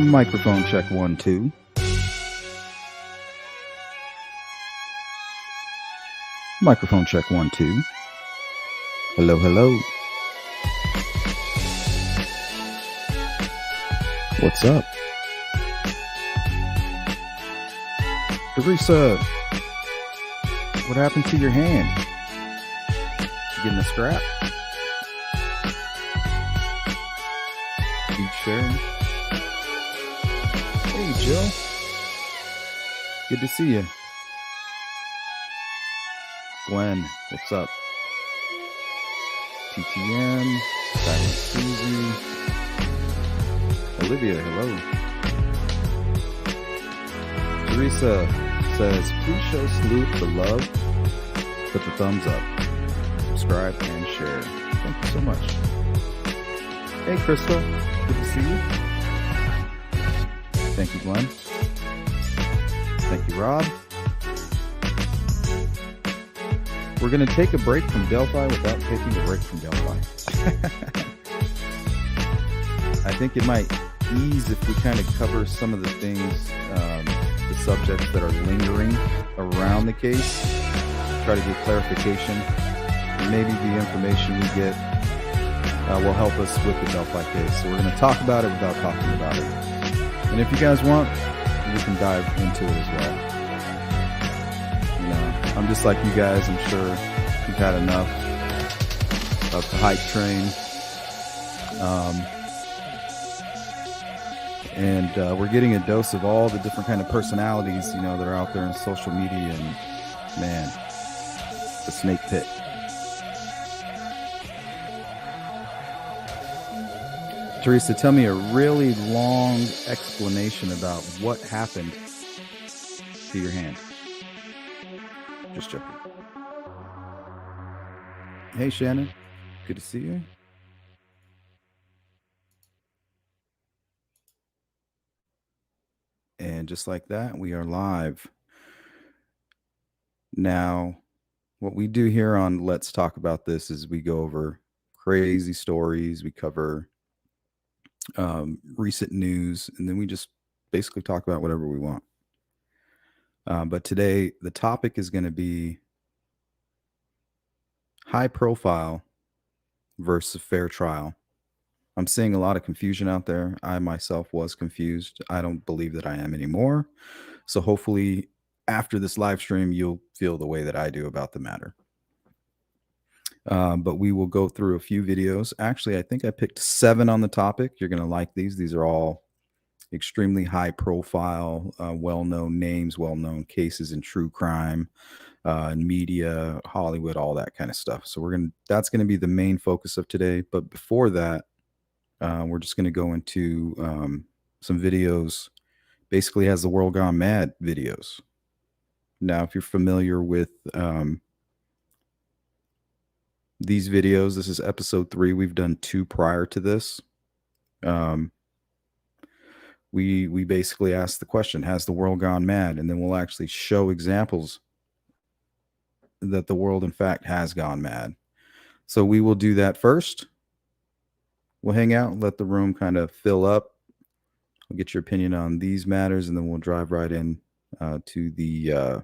Microphone check 1 2. Microphone check 1 2. Hello, hello. What's up? Teresa, what happened to your hand? You getting a scrap? Beach sharing? Hey, Jill. Good to see you. Glenn, what's up? TTM, Silent Susie, Olivia, hello. Teresa says, please show Sloop the love. Put the thumbs up. Subscribe and share. Thank you so much. Hey, Crystal. Good to see you. Thank you, Glenn. Thank you, Rob. We're going to take a break from Delphi without taking a break from Delphi. I think it might ease if we kind of cover some of the things, the subjects that are lingering around the case, try to get clarification. Maybe the information we get will help us with the Delphi case. So we're going to talk about it without talking about it. And if you guys want, we can dive into it as well. You know, I'm just like you guys. I'm sure you've had enough of the hype train. And we're getting a dose of all the different kind of personalities, you know, that are out there in social media. And man, the snake pit. Teresa, tell me a really long explanation about what happened to your hand. Just joking. Hey, Shannon. Good to see you. And just like that, we are live. Now, what we do here on Let's Talk About This is we go over crazy stories. We cover recent news, and then we just basically talk about whatever we want. But today, the topic is going to be high profile versus fair trial. I'm seeing a lot of confusion out there. I myself was confused. I don't believe that I am anymore. So hopefully after this live stream, you'll feel the way that I do about the matter. But we will go through a few videos. Actually, I think I picked 7 on the topic. You're going to like these. These are all extremely high profile, well-known names, well-known cases in true crime, media, Hollywood, all that kind of stuff. So that's going to be the main focus of today. But before that, we're just going to go into some videos. Basically, has the world gone mad videos. Now, if you're familiar with these videos, this is episode 3. We've done 2 prior to this. We basically ask the question, has the world gone mad? And then we'll actually show examples that the world, in fact, has gone mad. So we will do that first. We'll hang out and let the room kind of fill up. We'll get your opinion on these matters, and then we'll drive right in to the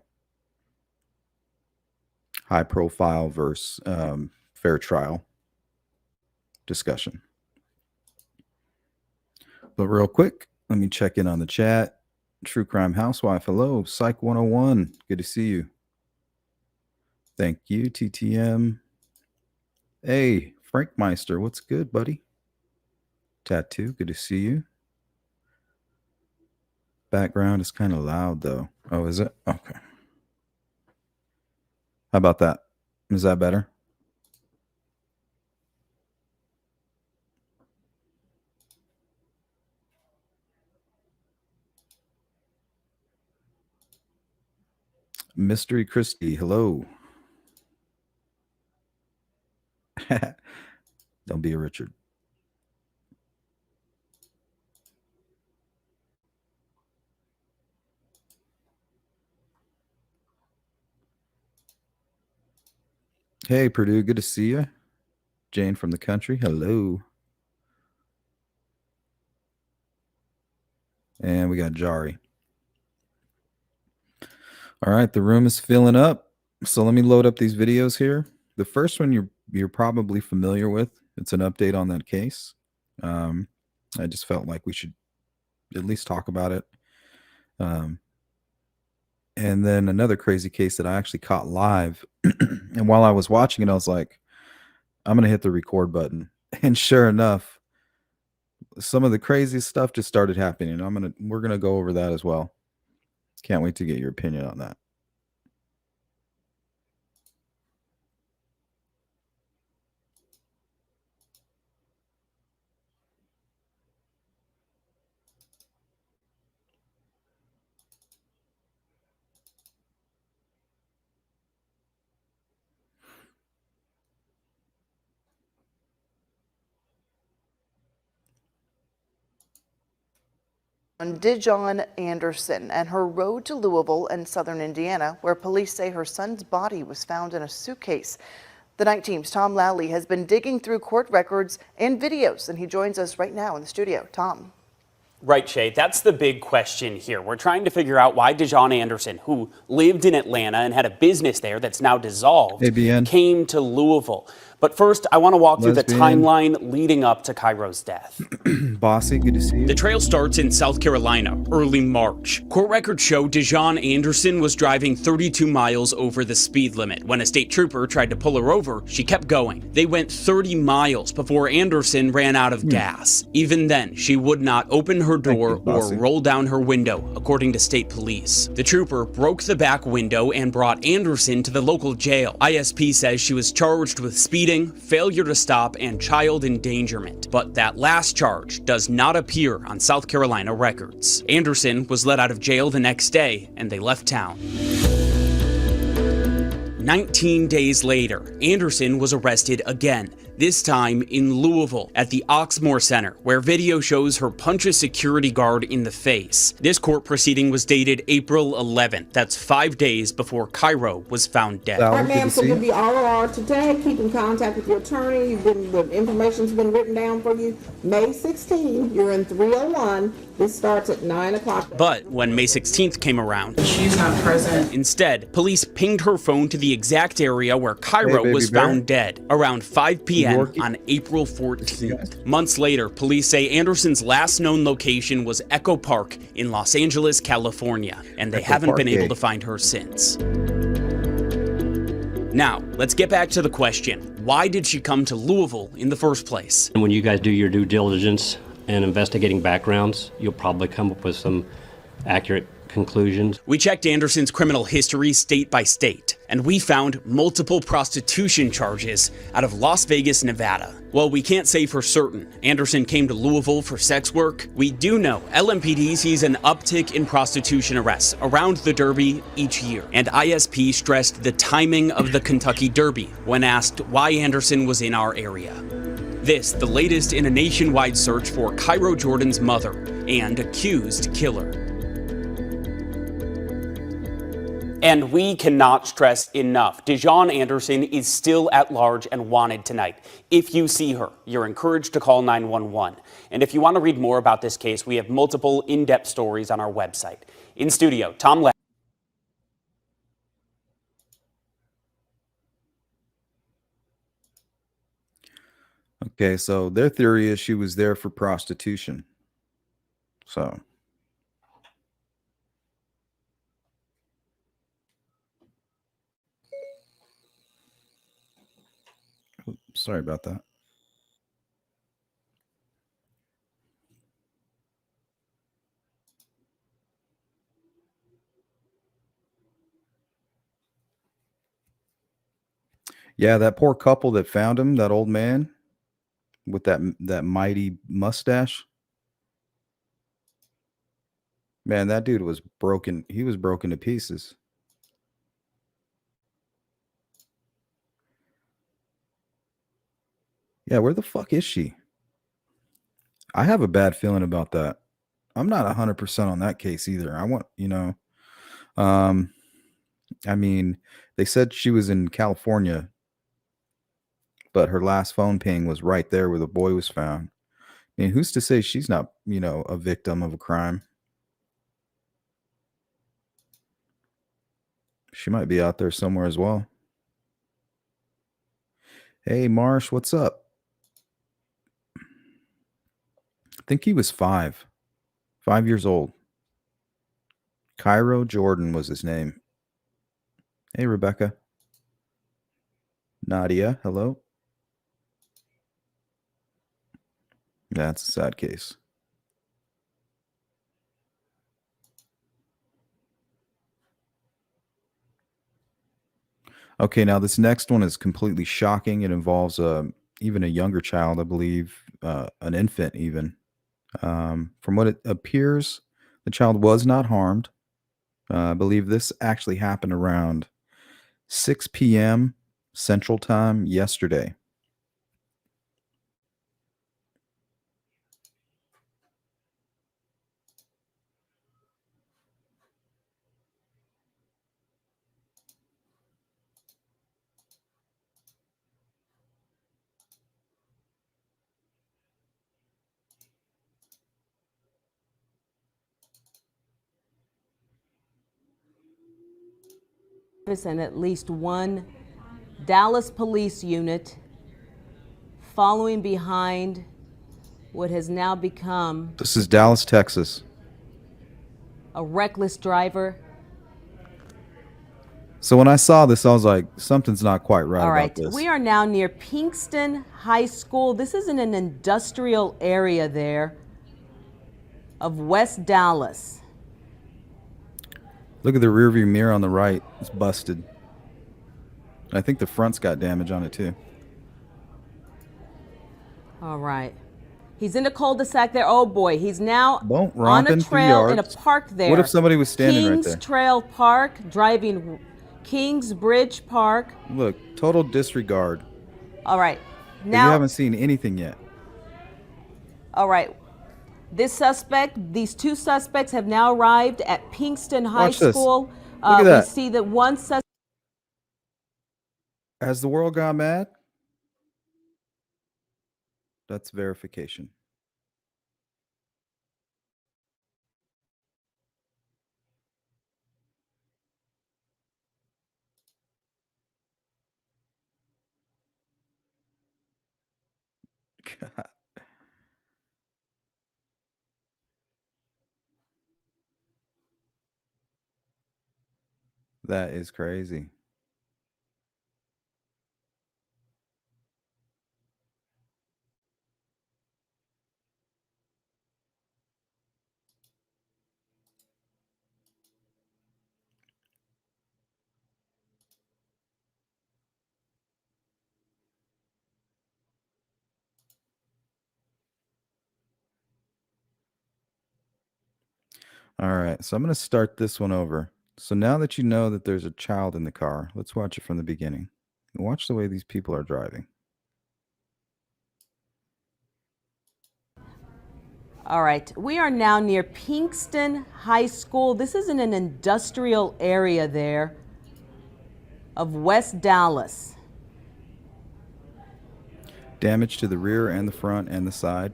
high profile versus fair trial discussion. But real quick, let me check in on the chat. True Crime Housewife, hello. Psych 101, good to see you. Thank you, TTM. Hey, Frank Meister, what's good, buddy? Tattoo, good to see you. Background is kind of loud, though. Oh, is it? Okay. How about that? Is that better? Mystery Christie, hello. Don't be a Richard. Hey, Purdue, good to see you. Jane from the country, hello. And we got Jari. All right, the room is filling up. So let me load up these videos here. The first one you're probably familiar with. It's an update on that case. I just felt like we should at least talk about it. And then another crazy case that I actually caught live. And while I was watching it, I was like, I'm going to hit the record button. And sure enough, some of the craziest stuff just started happening. We're going to go over that as well. Can't wait to get your opinion on that. DeJaune Anderson and her road to Louisville and southern Indiana, where police say her son's body was found in a suitcase. The night team's Tom Lally has been digging through court records and videos, and he joins us right now in the studio. Tom. Right, Shay. That's the big question here. We're trying to figure out why DeJaune Anderson, who lived in Atlanta and had a business there that's now dissolved, came to Louisville. But first, I want to walk through the timeline leading up to Cairo's death. Bossy, good to see you. The trail starts in South Carolina, early March. Court records show DeJaune Anderson was driving 32 miles over the speed limit. When a state trooper tried to pull her over, she kept going. They went 30 miles before Anderson ran out of gas. Even then, she would not open her door or roll down her window, according to state police. The trooper broke the back window and brought Anderson to the local jail. ISP says she was charged with speeding, failure to stop, and child endangerment. But that last charge does not appear on South Carolina records. Anderson was let out of jail the next day, and they left town. 19 days later, Anderson was arrested again, this time in Louisville at the Oxmoor Center, where video shows her punch a security guard in the face. This court proceeding was dated April 11th. That's 5 days before Cairo was found dead. All right, ma'am, so you'll be ROR today. Keep in contact with your attorney. The information's been written down for you. May 16, you're in 301. This starts at 9 o'clock. But when May 16th came around, she's not present. Instead, police pinged her phone to the exact area where Cairo was found dead, around 5 p.m. on April 14th. Months later, police say Anderson's last known location was Echo Park in Los Angeles, California, and they haven't been able to find her since. Now, let's get back to the question. Why did she come to Louisville in the first place? When you guys do your due diligence and investigating backgrounds, you'll probably come up with some accurate conclusions. We checked Anderson's criminal history state by state, and we found multiple prostitution charges out of Las Vegas, Nevada. While we can't say for certain Anderson came to Louisville for sex work, we do know LMPD sees an uptick in prostitution arrests around the Derby each year, and ISP stressed the timing of the Kentucky Derby when asked why Anderson was in our area. This, the latest in a nationwide search for Cairo Jordan's mother and accused killer. And we cannot stress enough, DeJaune Anderson is still at large and wanted tonight. If you see her, you're encouraged to call 911. And if you want to read more about this case, we have multiple in-depth stories on our website. In studio, Tom Lally. Okay, so their theory is she was there for prostitution. So. Sorry about that. Yeah, that poor couple that found him, that old man with that mighty mustache. Man, that dude was broken. He was broken to pieces. Yeah, where the fuck is she? I have a bad feeling about that. I'm not 100% on that case either. I want, I mean, they said she was in California, but her last phone ping was right there where the boy was found. I mean, who's to say she's not, a victim of a crime? She might be out there somewhere as well. Hey, Marsh, what's up? I think he was 5 years old. Cairo Jordan was his name. Hey, Rebecca. Nadia, hello. That's a sad case. Okay, now this next one is completely shocking. It involves even a younger child, I believe, an infant even. From what it appears, the child was not harmed. I believe this actually happened around 6 p.m. Central Time yesterday. And at least one Dallas police unit following behind what has now become This is Dallas, Texas. a reckless driver. So when I saw this, I was like, something's not quite right All right, about this. we are now near Pinkston High School. This is in an industrial area there of West Dallas. Look at the rearview mirror on the right. It's busted. I think the front's got damage on it too. All right. He's in the cul-de-sac there. Oh boy, he's now Don't on romp a in 3 trail in a yards. park there. What if somebody was standing right Kings there? Trail Park, driving Kings Bridge Park. Look, total disregard. All right. You Now, haven't seen anything yet. all right. These two suspects have now arrived at Pinkston High Watch this. School. Look at We that. see that one suspect. Has the world gone mad? That's verification. God. That is crazy. All right, so I'm going to start this one over. So now that you know that there's a child in the car, let's watch it from the beginning. Watch the way these people are driving. All right, we are now near Pinkston High School. This is in an industrial area there of West Dallas. Damage to the rear and the front and the side.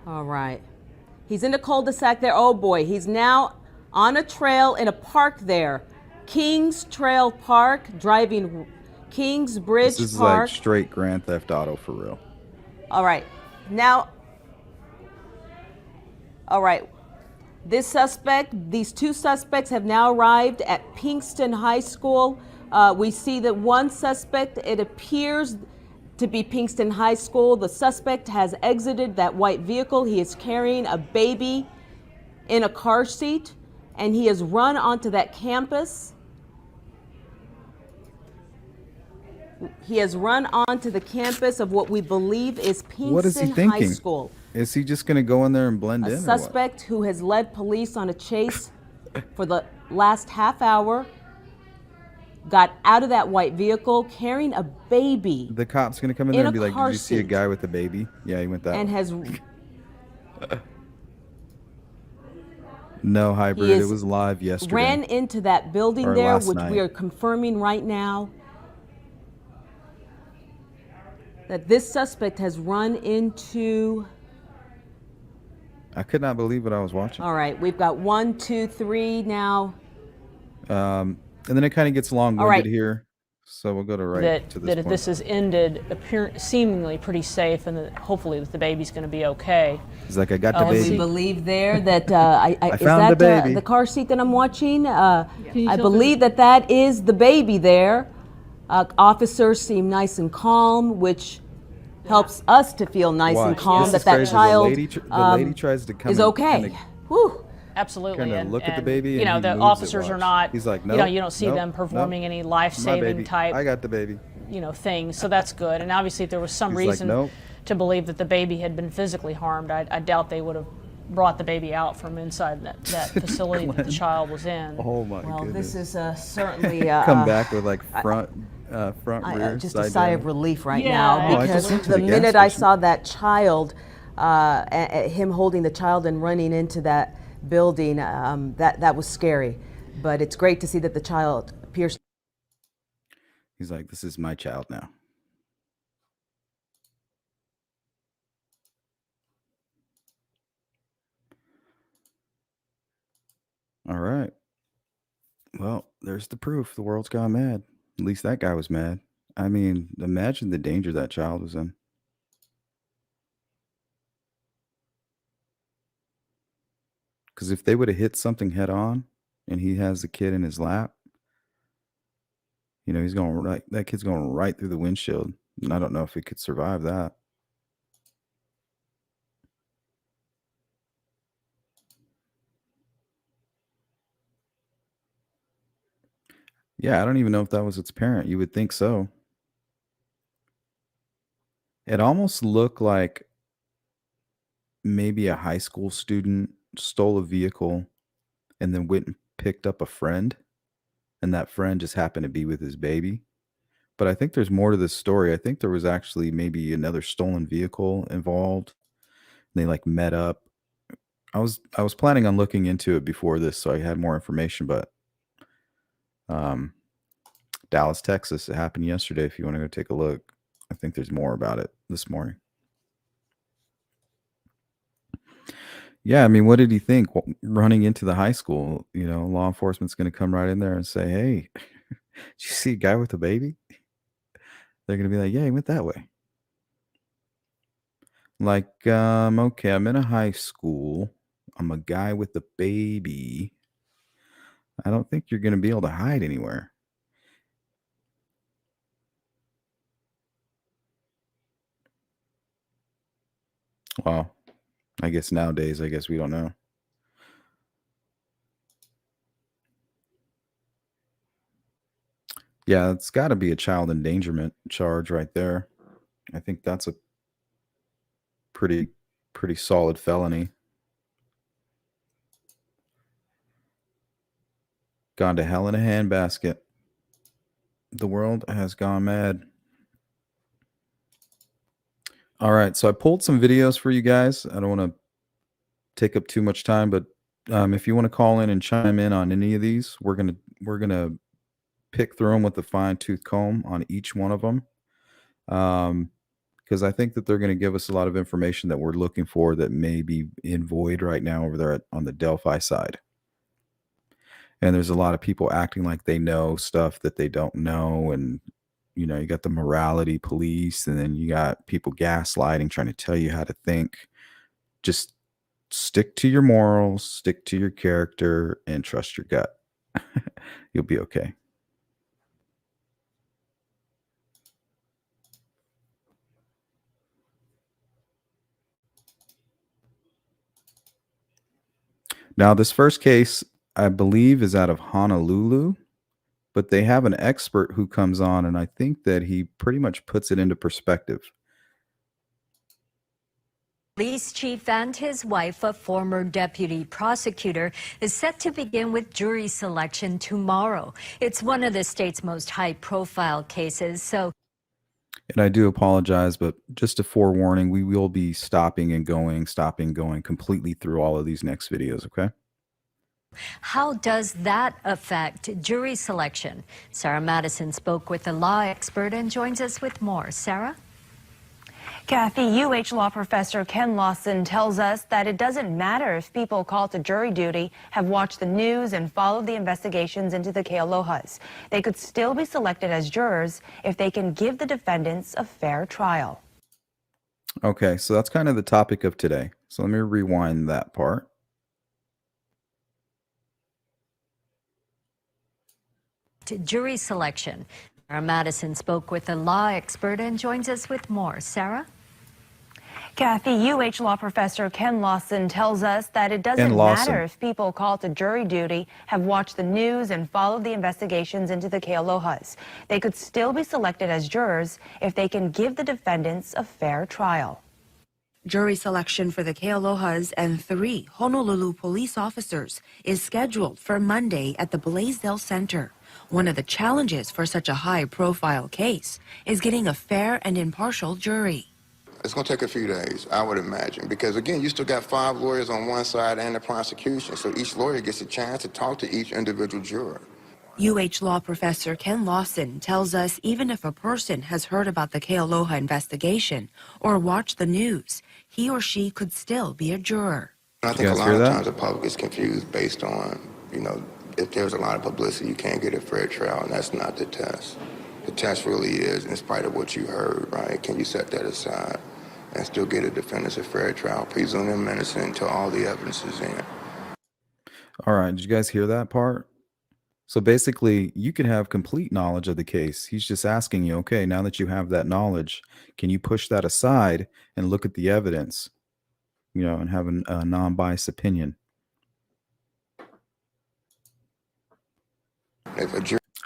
All right. He's in the cul-de-sac there. Oh boy, he's now on a trail in a park there. Kings Trail Park, driving Kings Bridge This is Park. like straight Grand Theft Auto for real. All right. Now, all right. These two suspects have now arrived at Pinkston High School. We see that one suspect, it appears to be Pinkston High School. The suspect has exited that white vehicle. He is carrying a baby in a car seat, and he has run onto that campus. He has run onto the campus of what we believe is What is he Pinkston High thinking? School. Is he just going to go in there and blend in? A or what? suspect who has led police on a chase for the last half hour got out of that white vehicle carrying a baby The cop's going to come in in there a and be like, car did you see a seat. guy with a baby? Yeah, he went that and way. has No, hybrid. he It is- was live yesterday. ran into that building Or there, last which night. we are confirming right now that this suspect has run into I could not believe what I was watching. All right, we've got 1, 2, 3 now. And then it kind of gets long-winded right. here, so we'll go to to this that point. this has ended seemingly pretty safe, and that hopefully that the baby's going to be okay. He's like, I got the We baby. believe there that is found that the baby. the car seat that I'm watching? I believe that is the baby there. Officers seem nice and calm, which helps us to feel nice and Watch. calm This that is crazy. child The lady tries to come is in okay. and Whew. Absolutely. Kinda and, look at the and, baby You and know, he the moves it, officers are watch. not. He's like, you nope, don't see nope, them performing nope. any My life-saving baby. type. I got the baby. Things. So that's good. And obviously, if there was some He's like, reason nope. to believe that the baby had been physically harmed, I doubt they would have brought the baby out from inside that facility that the child was in. Oh my Well, goodness. this is certainly Come back with like front, rear, just a side sigh down. of relief right Yeah. now, Oh, I because just went to the the gas minute I station. saw that child, him holding the child and running into that building, that was scary. But it's great to see that the child appears. He's like, this is my child now. All right. Well, there's the proof. The world's gone mad. At least that guy was mad. I mean, imagine the danger that child was in. Because if they would have hit something head on and he has the kid in his lap, he's going right. That kid's going right through the windshield. And I don't know if he could survive that. Yeah, I don't even know if that was its parent. You would think so. It almost looked like maybe a high school student stole a vehicle and then went and picked up a friend, and that friend just happened to be with his baby. But I think there's more to this story. I think there was actually maybe another stolen vehicle involved. They like met up. I was planning on looking into it before this, so I had more information, but Dallas, Texas, it happened yesterday. If you want to go take a look, I think there's more about it this morning. Yeah, I mean, what did he think running into the high school? Law enforcement's going to come right in there and say, hey, did you see a guy with a baby? They're going to be like, yeah, he went that way. Like, okay, I'm in a high school. I'm a guy with a baby. I don't think you're going to be able to hide anywhere. Well, I guess nowadays, we don't know. Yeah, it's got to be a child endangerment charge right there. I think that's a pretty solid felony. Gone to hell in a handbasket. The world has gone mad. All right, so I pulled some videos for you guys. I don't want to take up too much time, but if you want to call in and chime in on any of these, we're gonna pick through them with a fine-tooth comb on each one of them, because I think that they're going to give us a lot of information that we're looking for that may be in void right now over there on the Delphi side. And there's a lot of people acting like they know stuff that they don't know, and you got the morality police, and then you got people gaslighting, trying to tell you how to think. Just stick to your morals, stick to your character, and trust your gut. You'll be okay. Now, this first case, I believe, is out of Honolulu, but they have an expert who comes on, and I think that he pretty much puts it into perspective. Police chief and his wife, a former deputy prosecutor, is set to begin with jury selection tomorrow. It's one of the state's most high-profile cases, so... And I do apologize, but just a forewarning, we will be stopping and going completely through all of these next videos, okay? How does that affect jury selection? Sarah Madison spoke with a law expert and joins us with more. Sarah? Kathy, UH law professor Ken Lawson tells us that it doesn't matter if people called to jury duty have watched the news and followed the investigations into the Kealohas. They could still be selected as jurors if they can give the defendants a fair trial. Okay, so that's kind of the topic of today. So let me rewind that part. To jury selection. Sarah Madison spoke with a law expert and joins us with more. Sarah? Kathy, UH law professor Ken Lawson tells us that it doesn't matter if people called to jury duty have watched the news and followed the investigations into the Kealohas. They could still be selected as jurors if they can give the defendants a fair trial. Jury selection for the Kealohas and 3 Honolulu police officers is scheduled for Monday at the Blaisdell Center. One of the challenges for such a high-profile case is getting a fair and impartial jury. It's going to take a few days, I would imagine, because, again, you still got 5 lawyers on one side and the prosecution, so each lawyer gets a chance to talk to each individual juror. UH law professor Ken Lawson tells us even if a person has heard about the Kealoha investigation or watched the news, he or she could still be a juror. I think a lot of times the public is confused based on, if there's a lot of publicity, you can't get a fair trial, and that's not the test. The test really is, in spite of what you heard, right? Can you set that aside and still get a defendant a fair trial, presume them innocent until all the evidence is in? All right, did you guys hear that part? So basically, you can have complete knowledge of the case. He's just asking you, okay, now that you have that knowledge, can you push that aside and look at the evidence, and have a non-biased opinion?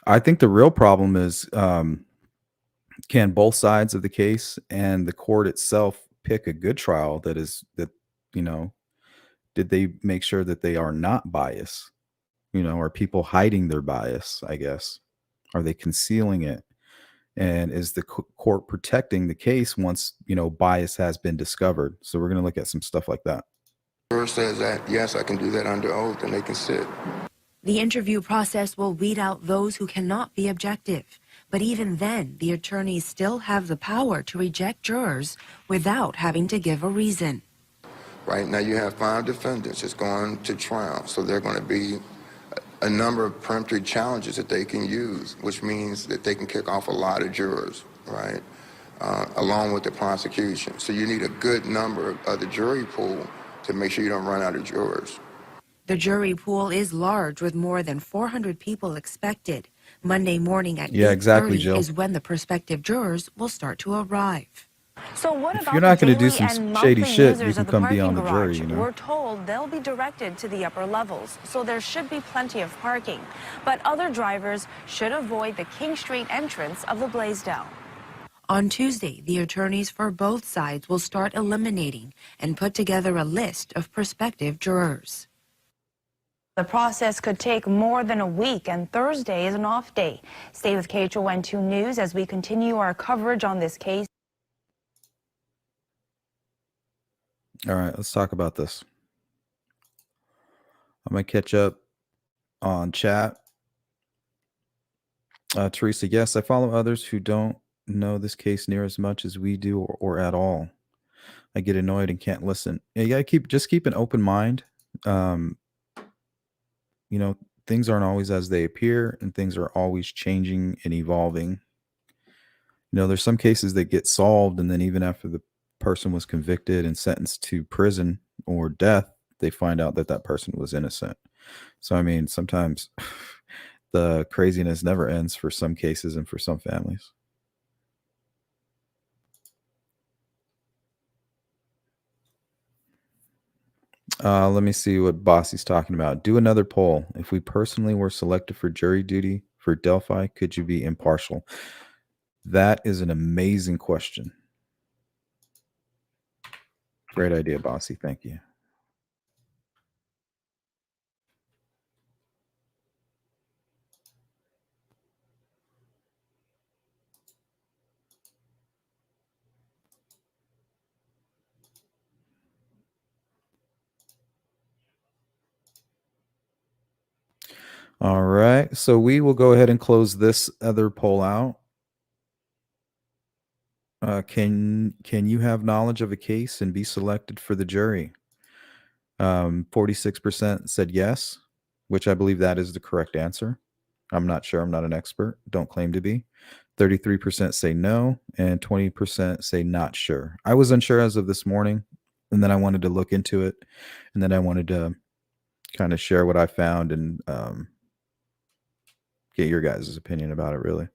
I think the real problem is, can both sides of the case and the court itself pick a good trial did they make sure that they are not biased? Are people hiding their bias, I guess? Are they concealing it? And is the court protecting the case once, bias has been discovered? So we're going to look at some stuff like that. The juror says that, yes, I can do that under oath, and they can sit. The interview process will weed out those who cannot be objective. But even then, the attorneys still have the power to reject jurors without having to give a reason. Right now you have 5 defendants that's going to trial, so they're going to be a number of peremptory challenges that they can use, which means that they can kick off a lot of jurors, right, along with the prosecution. So you need a good number of the jury pool to make sure you don't run out of jurors. The jury pool is large with more than 400 people expected. Monday morning at 8:30 is when the prospective jurors will start to arrive. So what If about you're not the going to do daily some and shady monthly shit, you users can of the come be parking on the garage? jury, We're told they'll be directed to the upper levels, so there should be plenty of parking. But other drivers should avoid the King Street entrance of the Blaisdell. On Tuesday, the attorneys for both sides will start eliminating and put together a list of prospective jurors. The process could take more than a week, and Thursday is an off day. Stay with KHON2 News as we continue our coverage on this case. All right, let's talk about this. I'm going to catch up on chat. Teresa, yes, I follow others who don't know this case near as much as we do or at all. I get annoyed and can't listen. Yeah, you got to keep an open mind. Things aren't always as they appear, and things are always changing and evolving. There's some cases that get solved, and then even after the person was convicted and sentenced to prison or death, they find out that person was innocent. So, I mean, sometimes the craziness never ends for some cases and for some families. Let me see what Bossy's talking about. Do another poll. If we personally were selected for jury duty for Delphi, could you be impartial? That is an amazing question. Great idea, Bossy. Thank you. All right, so we will go ahead and close this other poll out. Can you have knowledge of a case and be selected for the jury? 46% said yes, which I believe that is the correct answer. I'm not sure. I'm not an expert. Don't claim to be. 33% say no, and 20% say not sure. I was unsure as of this morning, and then I wanted to look into it, and then I wanted to kind of share what I found and get your guys' opinion about it, really.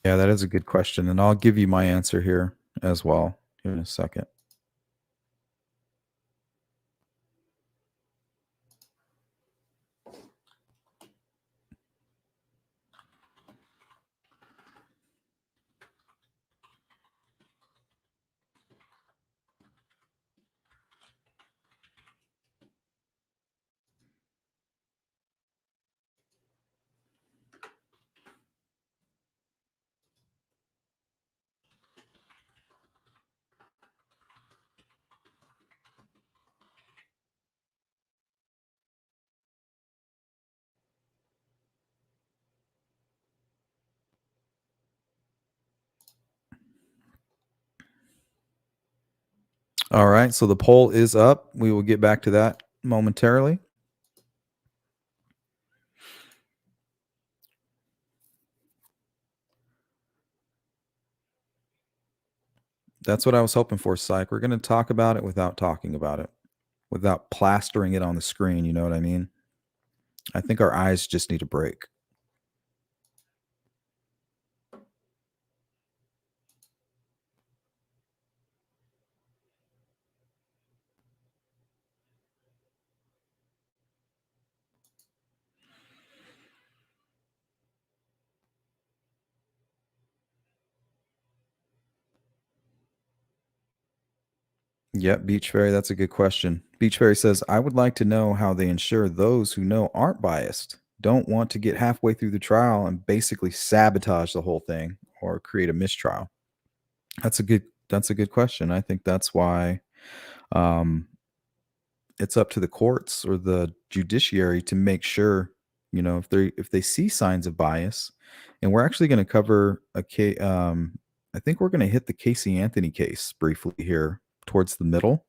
Yeah, that is a good question, and I'll give you my answer here as well here in a second. All right, so the poll is up. We will get back to that momentarily. That's what I was hoping for, Psych. We're going to talk about it without talking about it, without plastering it on the screen. You know what I mean? I think our eyes just need a break. Yep, Beach Fairy, that's a good question. Beach Fairy says, I would like to know how they ensure those who know aren't biased don't want to get halfway through the trial and basically sabotage the whole thing or create a mistrial. That's a good question. I think that's why it's up to the courts or the judiciary to make sure, if they see signs of bias. And we're actually going to cover a case. I think we're going to hit the Casey Anthony case briefly here towards the middle.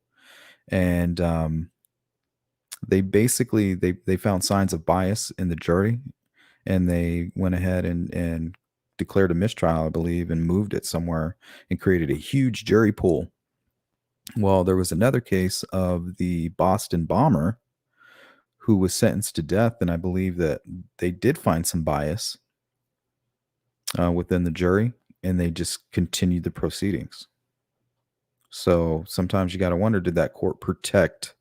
And they basically they found signs of bias in the jury, and they went ahead and declared a mistrial, I believe, and moved it somewhere and created a huge jury pool. Well, there was another case of the Boston bomber who was sentenced to death, and I believe that they did find some bias within the jury, and they just continued the proceedings. So sometimes you got to wonder, did that court protect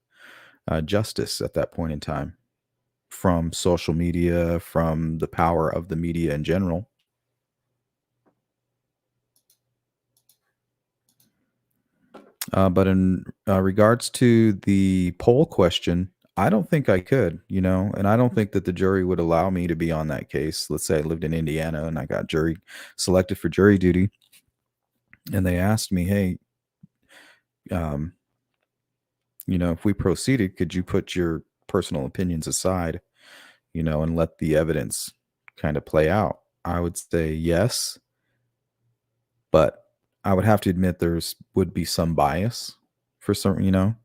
justice at that point in time from social media, from the power of the media in general? But in regards to the poll question, I don't think I could, and I don't think that the jury would allow me to be on that case. Let's say I lived in Indiana and I got selected for jury duty, and they asked me, hey, if we proceeded, could you put your personal opinions aside, and let the evidence kind of play out? I would say yes, but I would have to admit would be some bias for certain,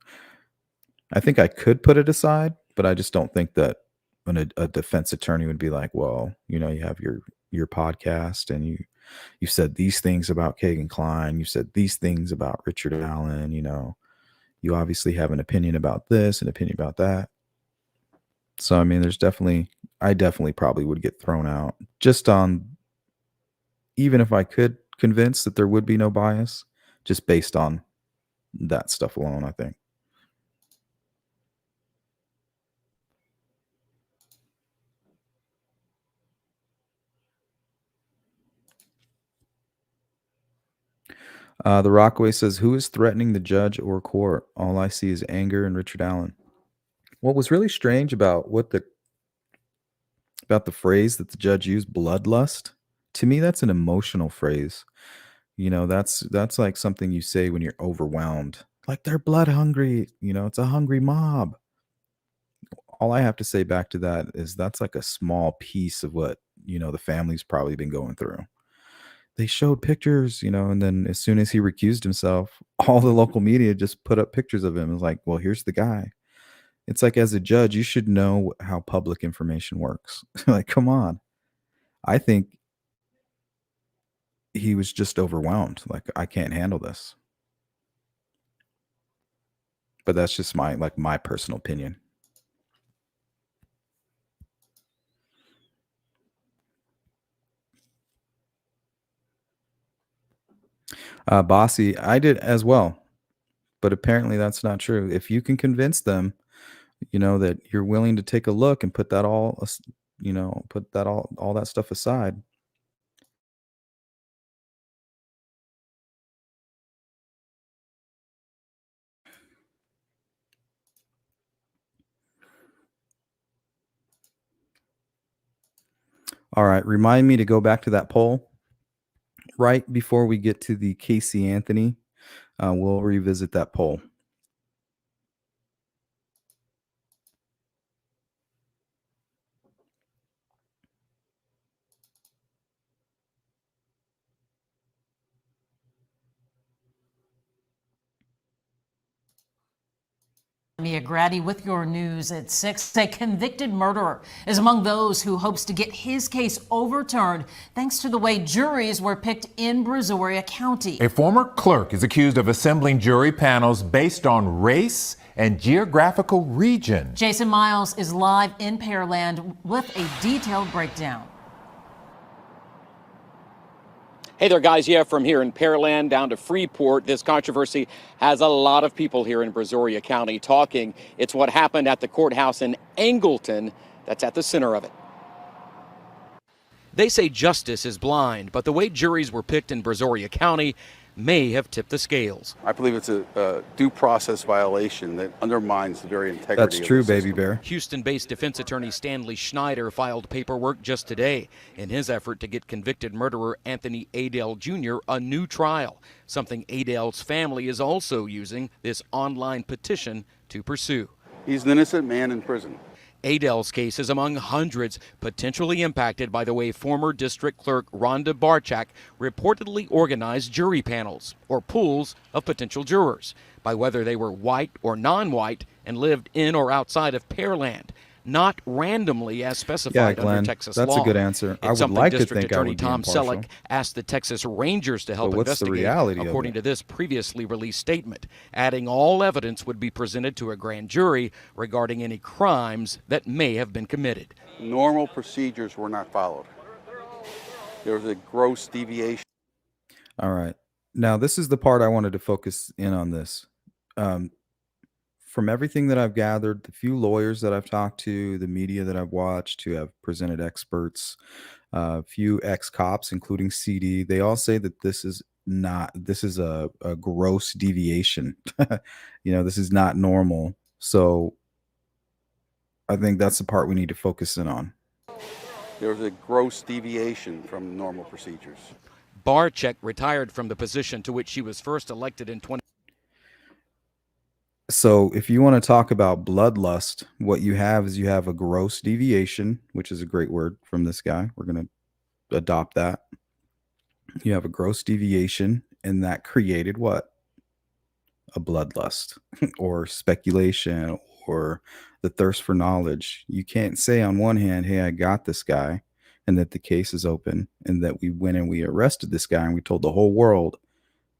I think I could put it aside, but I just don't think that when a defense attorney would be like, well, you have your podcast and you said these things about Kagan Klein, you said these things about Richard Allen, you obviously have an opinion about this, an opinion about that. So, I mean, I definitely probably would get thrown out just on, even if I could convince that there would be no bias, just based on that stuff alone, I think. The Rockaway says, "Who is threatening the judge or court? All I see is anger and Richard Allen." What was really strange about the phrase that the judge used, bloodlust, to me, that's an emotional phrase. That's like something you say when you're overwhelmed. Like they're blood hungry. It's a hungry mob. All I have to say back to that is that's like a small piece of what the family's probably been going through. They showed pictures, and then as soon as he recused himself, all the local media just put up pictures of him. It's like, well, here's the guy. It's like, as a judge, you should know how public information works. Like, come on. I think he was just overwhelmed. Like, I can't handle this. But that's just my personal opinion. Bossy, I did as well, but apparently that's not true. If you can convince them, that you're willing to take a look and put that all that stuff aside. All right, remind me to go back to that poll right before we get to the Casey Anthony. We'll revisit that poll. Mia Grady with your news at 6. A convicted murderer is among those who hopes to get his case overturned thanks to the way juries were picked in Brazoria County. A former clerk is accused of assembling jury panels based on race and geographical region. Jason Miles is live in Pearland with a detailed breakdown. Hey there, guys. Yeah, from here in Pearland down to Freeport, this controversy has a lot of people here in Brazoria County talking. It's what happened at the courthouse in Angleton that's at the center of it. They say justice is blind, but the way juries were picked in Brazoria County may have tipped the scales. I believe it's a due process violation that undermines the very integrity That's of true, the Baby system. Bear. Houston-based defense attorney Stanley Schneider filed paperwork just today in his effort to get convicted murderer Anthony Adele Jr. a new trial, something Adele's family is also using this online petition to pursue. He's an innocent man in prison. Adele's case is among hundreds potentially impacted by the way former district clerk Rhonda Barchak reportedly organized jury panels, or pools of potential jurors, by whether they were white or non-white and lived in or outside of Pearland, not randomly as specified Glenn, under Texas that's law. a good answer. It's I would something like to District think I Attorney would be Tom impartial. Selleck asked the Texas Rangers to help But what's the investigate, reality of according it? to this previously released statement, adding all evidence would be presented to a grand jury regarding any crimes that may have been committed. Normal procedures were not followed. There was a gross deviation. All right. Now, this is the part I wanted to focus in on this. From everything that I've gathered, the few lawyers that I've talked to, the media that I've watched who have presented experts, a few ex-cops, including CD, they all say that this is a gross deviation. This is not normal. So I think that's the part we need to focus in on. There was a gross deviation from normal procedures. Barchak retired from the position to which she was first elected in 20. So if you want to talk about bloodlust, what you have is you have a gross deviation, which is a great word from this guy. We're going to adopt that. You have a gross deviation, and that created what? A bloodlust or speculation or the thirst for knowledge. You can't say on one hand, hey, I got this guy, and that the case is open, and that we went and we arrested this guy, and we told the whole world,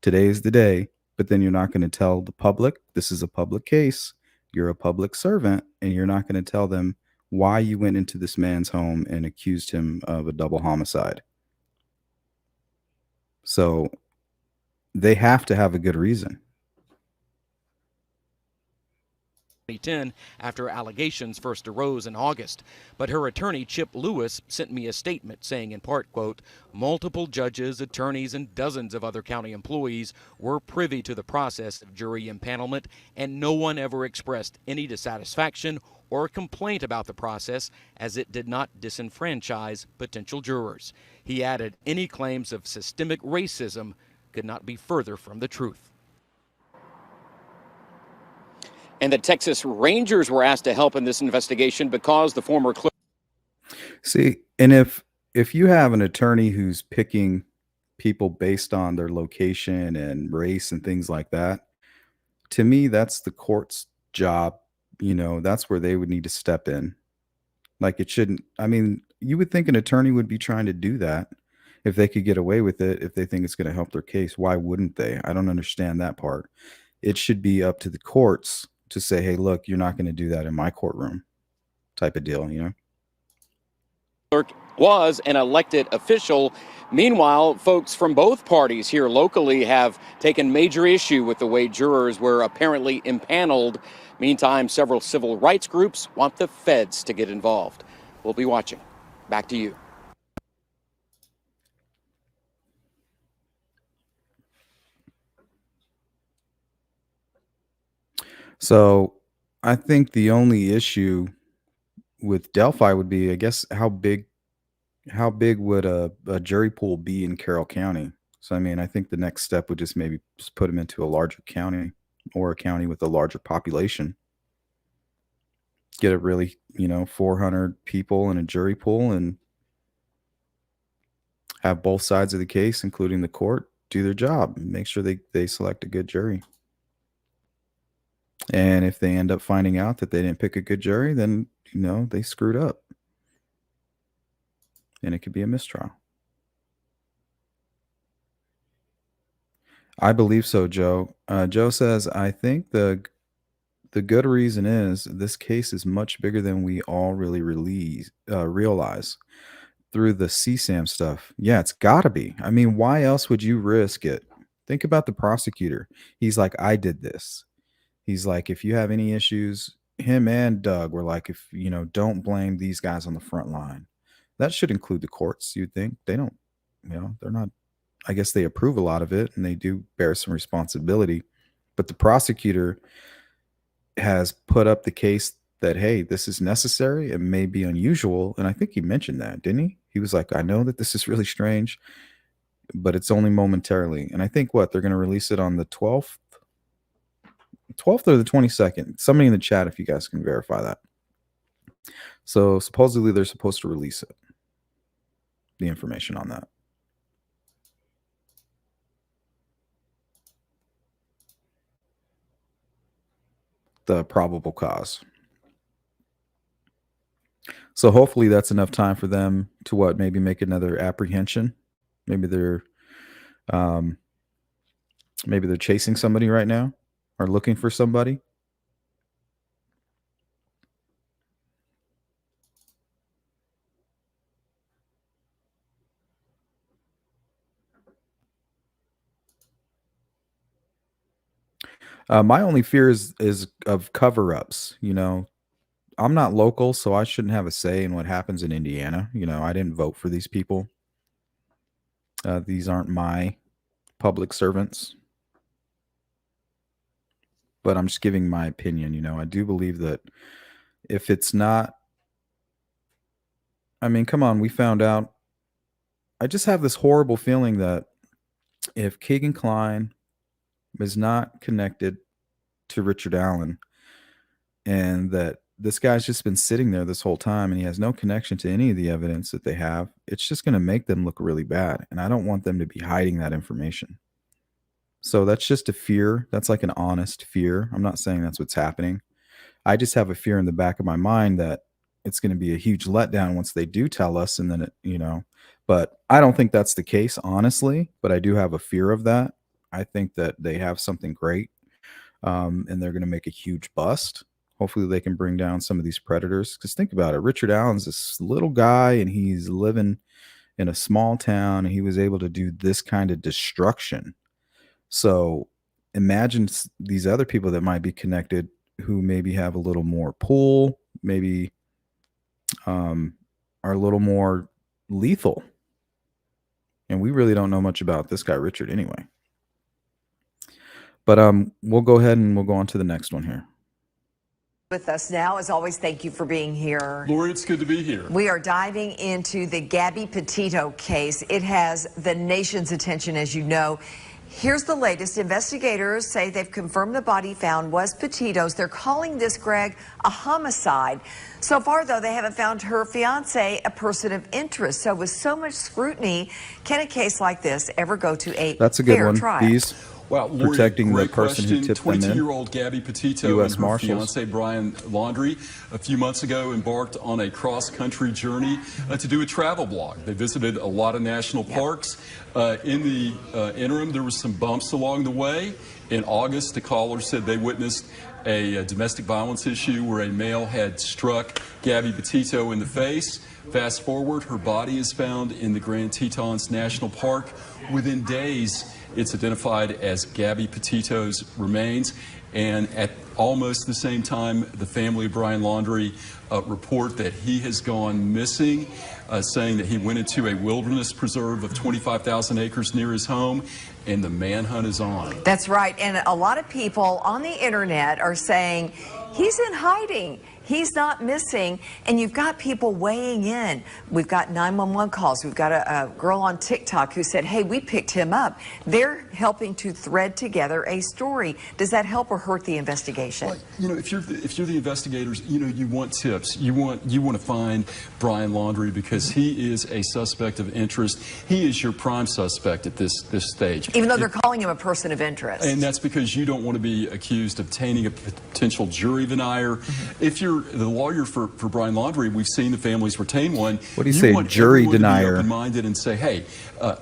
today is the day. But then you're not going to tell the public, this is a public case. You're a public servant, and you're not going to tell them why you went into this man's home and accused him of a double homicide. So they have to have a good reason. 2010 after allegations first arose in August. But her attorney, Chip Lewis, sent me a statement saying in part, quote, multiple judges, attorneys, and dozens of other county employees were privy to the process of jury impanelment, and no one ever expressed any dissatisfaction or complaint about the process, as it did not disenfranchise potential jurors. He added any claims of systemic racism could not be further from the truth. And the Texas Rangers were asked to help in this investigation because the former clerk. See, and if you have an attorney who's picking people based on their location and race and things like that, to me, that's the court's job. You know, that's where they would need to step in. Like, it shouldn't, I mean, you would think an attorney would be trying to do that if they could get away with it, if they think it's going to help their case. Why wouldn't they? I don't understand that part. It should be up to the courts to say, hey, look, you're not going to do that in my courtroom type of deal, you know? Clerk was an elected official. Meanwhile, folks from both parties here locally have taken major issue with the way jurors were apparently impaneled. Meantime, several civil rights groups want the feds to get involved. We'll be watching. Back to you. So I think the only issue with Delphi would be, I guess, how big would a jury pool be in Carroll County? So, I mean, I think the next step would just maybe just put them into a larger county or a county with a larger population. Get it really, 400 people in a jury pool and have both sides of the case, including the court, do their job and make sure they select a good jury. And if they end up finding out that they didn't pick a good jury, then, they screwed up. And it could be a mistrial. I believe so, Joe. Joe says, I think the good reason is this case is much bigger than we all really realize through the CSAM stuff. Yeah, it's got to be. I mean, why else would you risk it? Think about the prosecutor. He's like, I did this. He's like, if you have any issues, him and Doug were like, if, don't blame these guys on the front line. That should include the courts, you'd think. They don't, they're not, I guess they approve a lot of it and they do bear some responsibility. But the prosecutor has put up the case that, hey, this is necessary. It may be unusual. And I think he mentioned that, didn't he? He was like, I know that this is really strange, but it's only momentarily. And I think they're going to release it on the 12th or the 22nd. Somebody in the chat, if you guys can verify that. So supposedly they're supposed to release it, the information on that. The probable cause. So hopefully that's enough time for them to maybe make another apprehension. Maybe they're chasing somebody right now or looking for somebody. My only fear is of cover-ups. I'm not local, so I shouldn't have a say in what happens in Indiana. I didn't vote for these people. These aren't my public servants. But I'm just giving my opinion. I do believe that if it's not, I mean, come on, we found out. I just have this horrible feeling that if Keegan Kline is not connected to Richard Allen and that this guy's just been sitting there this whole time and he has no connection to any of the evidence that they have, it's just going to make them look really bad. And I don't want them to be hiding that information. So that's just a fear. That's like an honest fear. I'm not saying that's what's happening. I just have a fear in the back of my mind that it's going to be a huge letdown once they do tell us. And then, but I don't think that's the case, honestly, but I do have a fear of that. I think that they have something great, and they're going to make a huge bust. Hopefully they can bring down some of these predators. Because think about it. Richard Allen's this little guy, and he's living in a small town, and he was able to do this kind of destruction. So imagine these other people that might be connected who maybe have a little more pull, maybe are a little more lethal. And we really don't know much about this guy, Richard, anyway. But we'll go ahead and we'll go on to the next one here. With us now, as always, thank you for being here. Lori, it's good to be here. We are diving into the Gabby Petito case. It has the nation's attention, as you know. Here's the latest. Investigators say they've confirmed the body found was Petito's. They're calling this, Greg, a homicide. So far, though, they haven't found her fiance a person of interest. So with so much scrutiny, can a case like this ever go to a That's a good fair one. trial? These Wow, Lori, protecting the great person who question. tipped them in. 22-year-old Gabby Petito US and her Marshals. fiance Brian Laundrie a few months ago embarked on a cross-country journey to do a travel blog. They visited a lot of national parks. In the interim, there was some bumps along the way. In August, the caller said they witnessed a domestic violence issue where a male had struck Gabby Petito in the face. Fast forward, her body is found in the Grand Tetons National Park. Within days, it's identified as Gabby Petito's remains. And at almost the same time, the family of Brian Laundrie report that he has gone missing, saying that he went into a wilderness preserve of 25,000 acres near his home, and the manhunt is on. That's right. And a lot of people on the internet are saying he's in hiding. He's not missing. And you've got people weighing in. We've got 911 calls. We've got a girl on TikTok who said, hey, we picked him up. They're helping to thread together a story. Does that help or hurt the investigation? Well, you know, if you're the investigators, you know, you want tips. You want to find Brian Laundrie because he is a suspect of interest. He is your prime suspect at this stage. Even though they're calling him a person of interest. And that's because you don't want to be accused of tainting a potential jury denier. If you're the lawyer for Brian Laundrie, we've seen the families retain one. What do you say, jury denier? Open-minded and say, hey,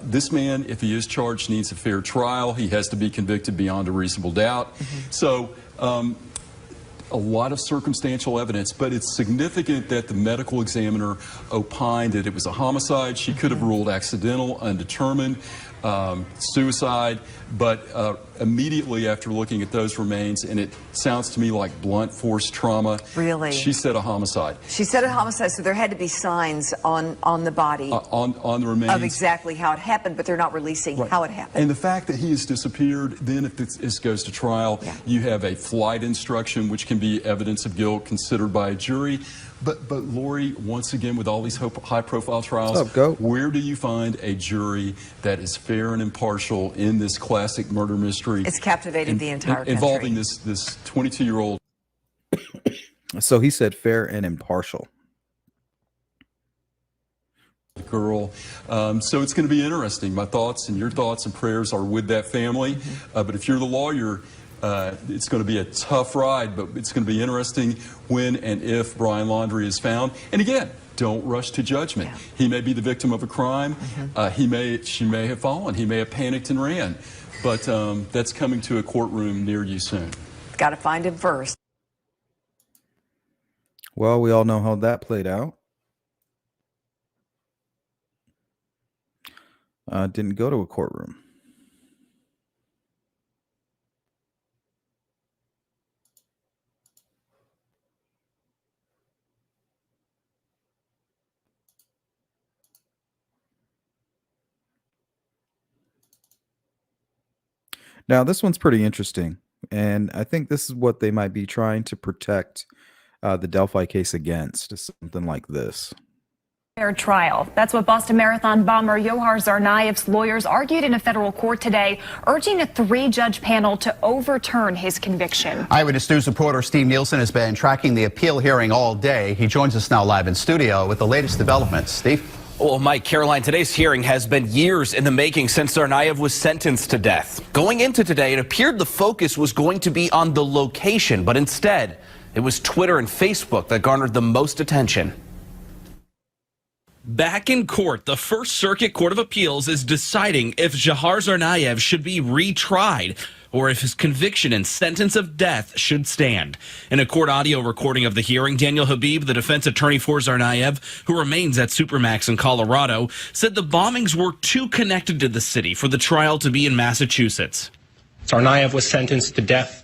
this man, if he is charged, needs a fair trial. He has to be convicted beyond a reasonable doubt. So a lot of circumstantial evidence, but it's significant that the medical examiner opined that it was a homicide. She could have ruled accidental, undetermined, suicide, but immediately after looking at those remains, and it sounds to me like blunt force trauma. Really? She said a homicide. She said a homicide, so there had to be signs on the body. On the remains. Of exactly how it happened, but they're not releasing how it happened. And the fact that he has disappeared, then if this goes to trial, you have a flight instruction, which can be evidence of guilt considered by a jury. But Lori, once again, with all these high-profile trials, where do you find a jury that is fair and impartial in this classic murder mystery? It's captivated the entire country. Involving this 22-year-old. So he said fair and impartial. Girl. So it's going to be interesting. My thoughts and your thoughts and prayers are with that family. But if you're the lawyer, it's going to be a tough ride, but it's going to be interesting when and if Brian Laundrie is found. And again, don't rush to judgment. He may be the victim of a crime. She may have fallen. He may have panicked and ran. But that's coming to a courtroom near you soon. Got to find him first. Well, we all know how that played out. Didn't go to a courtroom. Now, this one's pretty interesting, and I think this is what they might be trying to protect the Delphi case against, is something like this. Fair trial. That's what Boston Marathon bomber Johar Tsarnaev's lawyers argued in a federal court today, urging a 3-judge panel to overturn his conviction. Eyewitness News reporter Steve Nielsen has been tracking the appeal hearing all day. He joins us now live in studio with the latest developments. Steve? Well, Mike, Caroline, today's hearing has been years in the making since Tsarnaev was sentenced to death. Going into today, it appeared the focus was going to be on the location, but instead, it was Twitter and Facebook that garnered the most attention. Back in court, the First Circuit Court of Appeals is deciding if Johar Tsarnaev should be retried or if his conviction and sentence of death should stand. In a court audio recording of the hearing, Daniel Habib, the defense attorney for Tsarnaev, who remains at Supermax in Colorado, said the bombings were too connected to the city for the trial to be in Massachusetts. Tsarnaev was sentenced to death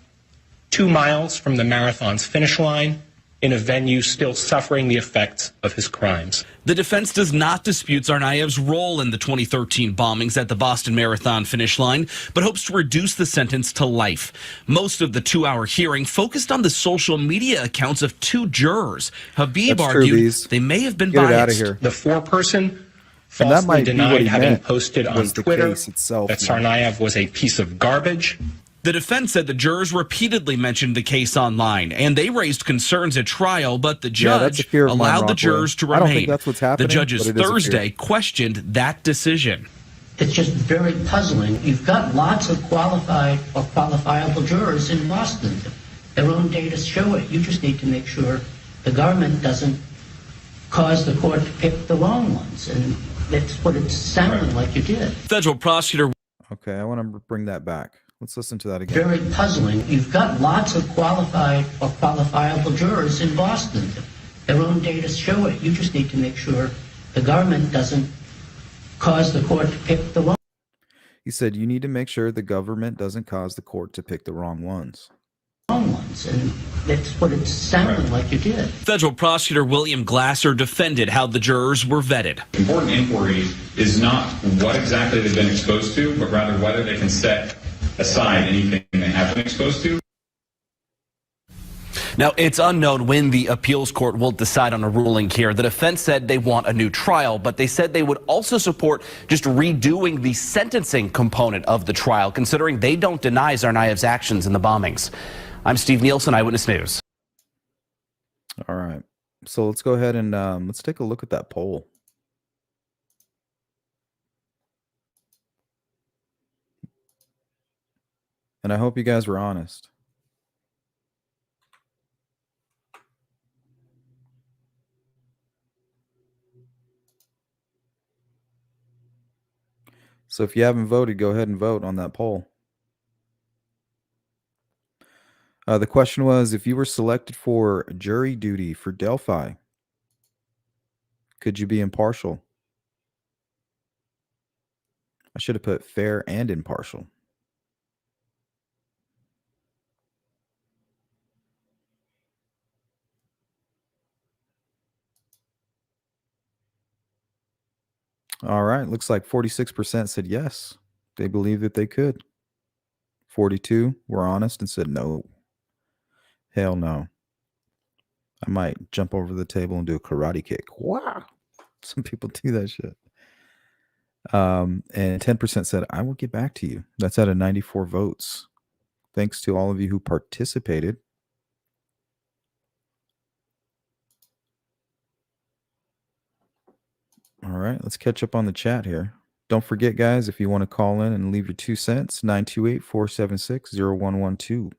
2 miles from the marathon's finish line in a venue still suffering the effects of his crimes. The defense does not dispute Tsarnaev's role in the 2013 bombings at the Boston Marathon finish line, but hopes to reduce the sentence to life. Most of the 2-hour hearing focused on the social media accounts of 2 jurors. Habib argued they may have been biased. Get it out of here. The foreperson falsely denied having posted on Twitter that Tsarnaev was a piece of garbage. The defense said the jurors repeatedly mentioned the case online, and they raised concerns at trial, but the judge allowed the jurors to remain. I don't think that's what's happening. The judges Thursday questioned that decision. It's just very puzzling. You've got lots of qualified or qualifiable jurors in Boston. Their own data show it. You just need to make sure the government doesn't cause the court to pick the wrong ones, and that's what it sounded like you did. Federal prosecutor. Okay, I want to bring that back. Let's listen to that again. Very puzzling. You've got lots of qualified or qualifiable jurors in Boston. Their own data show it. You just need to make sure the government doesn't cause the court to pick the wrong. He said you need to make sure the government doesn't cause the court to pick the wrong ones. And that's what it sounded like you did. Federal prosecutor William Glasser defended how the jurors were vetted. Important inquiry is not what exactly they've been exposed to, but rather whether they can set aside anything they have been exposed to. Now, it's unknown when the appeals court will decide on a ruling here. The defense said they want a new trial, but they said they would also support just redoing the sentencing component of the trial, considering they don't deny Tsarnaev's actions in the bombings. I'm Steve Nielsen, Eyewitness News. All right. So let's go ahead and let's take a look at that poll. And I hope you guys were honest. So if you haven't voted, go ahead and vote on that poll. The question was, if you were selected for jury duty for Delphi, could you be impartial? I should have put fair and impartial. All right, looks like 46% said yes. They believe that they could. 42 were honest and said no. Hell no. I might jump over the table and do a karate kick. Wow. Some people do that shit. And 10% said, I will get back to you. That's out of 94 votes. Thanks to all of you who participated. All right, let's catch up on the chat here. Don't forget, guys, if you want to call in and leave your 2 cents, 928-476-0112.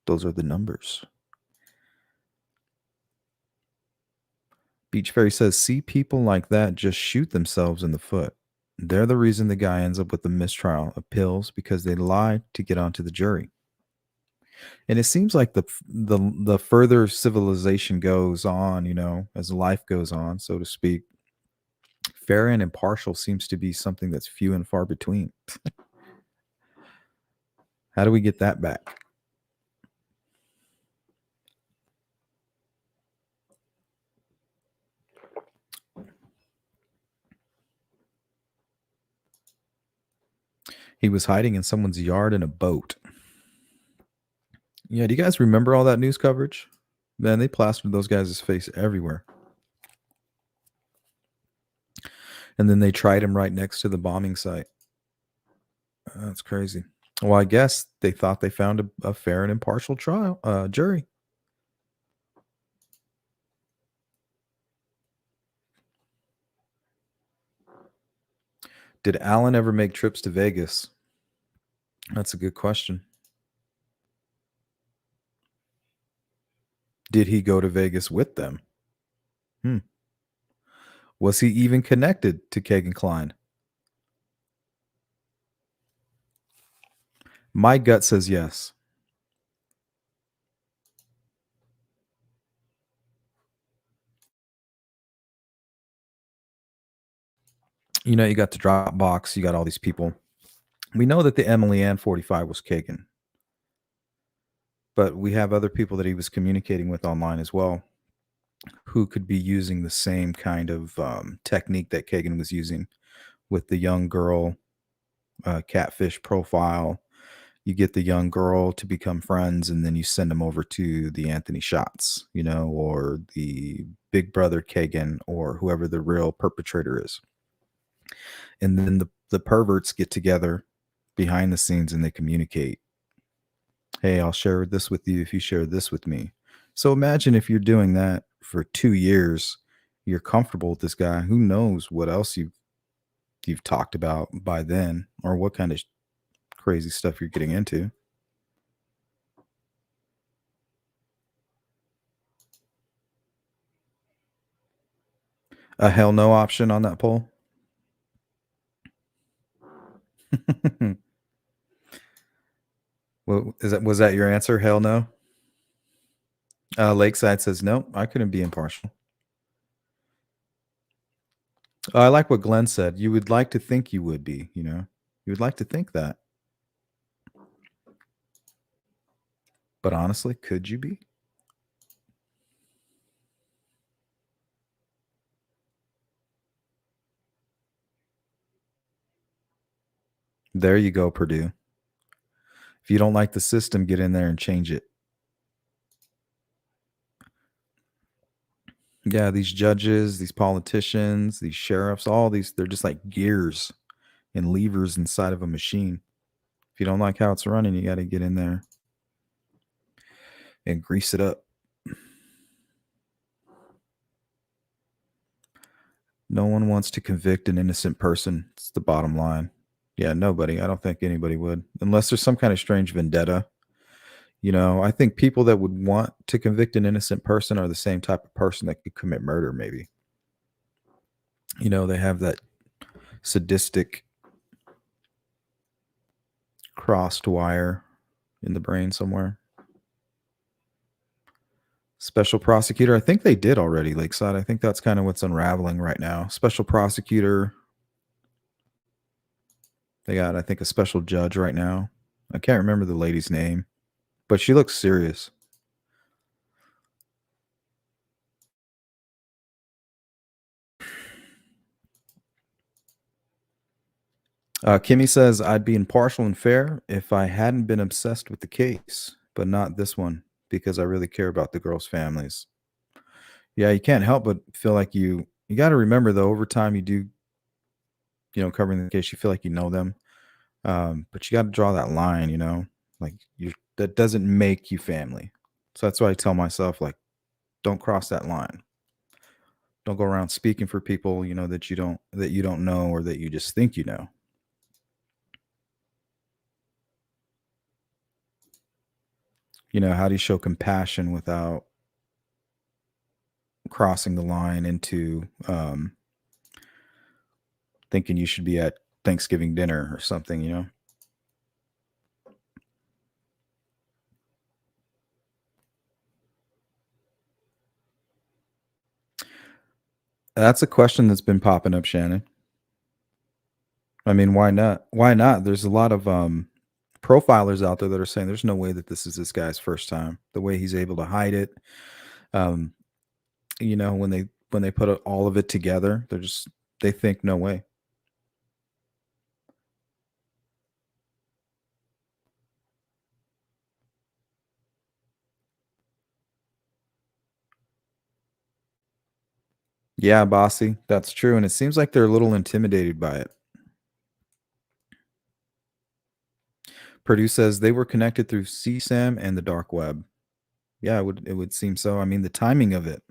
Those are the numbers. Beach Fairy says, see people like that just shoot themselves in the foot. They're the reason the guy ends up with the mistrial appeals because they lied to get onto the jury. And it seems like the further civilization goes on, you know, as life goes on, so to speak, fair and impartial seems to be something that's few and far between. How do we get that back? He was hiding in someone's yard in a boat. Yeah, do you guys remember all that news coverage? Man, they plastered those guys' face everywhere. And then they tried him right next to the bombing site. That's crazy. Well, I guess they thought they found a fair and impartial trial jury. Did Alan ever make trips to Vegas? That's a good question. Did he go to Vegas with them? Was he even connected to Kagan Klein? My gut says yes. You know, you got the Dropbox, you got all these people. We know that the Emily Ann 45 was Kagan. But we have other people that he was communicating with online as well who could be using the same kind of technique that Kagan was using with the young girl catfish profile. You get the young girl to become friends, and then you send them over to the Anthony Shots, or the Big Brother Kagan, or whoever the real perpetrator is. And then the perverts get together behind the scenes and they communicate. Hey, I'll share this with you if you share this with me. So imagine if you're doing that for 2 years, you're comfortable with this guy. Who knows what else you've talked about by then, or what kind of crazy stuff you're getting into. A hell no option on that poll. Well, was that your answer? Hell no. Lakeside says no. I couldn't be impartial. I like what Glenn said. You would like to think you would be. You would like to think that. But honestly, could you be? There you go, Purdue. If you don't like the system, get in there and change it. Yeah, these judges, these politicians, these sheriffs, all these, they're just like gears and levers inside of a machine. If you don't like how it's running, you got to get in there and grease it up. No one wants to convict an innocent person. It's the bottom line. Yeah, nobody. I don't think anybody would, unless there's some kind of strange vendetta. I think people that would want to convict an innocent person are the same type of person that could commit murder, maybe. They have that sadistic crossed wire in the brain somewhere. Special prosecutor, I think they did already, Lakeside. I think that's kind of what's unraveling right now. Special prosecutor. They got, I think, a special judge right now. I can't remember the lady's name, but she looks serious. Kimmy says, I'd be impartial and fair if I hadn't been obsessed with the case, but not this one, because I really care about the girls' families. Yeah, you can't help but feel like you got to remember, though, over time you do, covering the case, you feel like you know them. But you got to draw that line, like that doesn't make you family. So that's why I tell myself, like, don't cross that line. Don't go around speaking for people, that you don't know, or that you just think you know. How do you show compassion without crossing the line into thinking you should be at Thanksgiving dinner or something, That's a question that's been popping up, Shannon. I mean, why not? Why not? There's a lot of profilers out there that are saying there's no way that this is this guy's first time. The way he's able to hide it, when they put all of it together, they think no way. Yeah, Bossy, that's true, and it seems like they're a little intimidated by it. Purdue says they were connected through CSAM and the dark web. Yeah, it would seem so. I mean, the timing of it.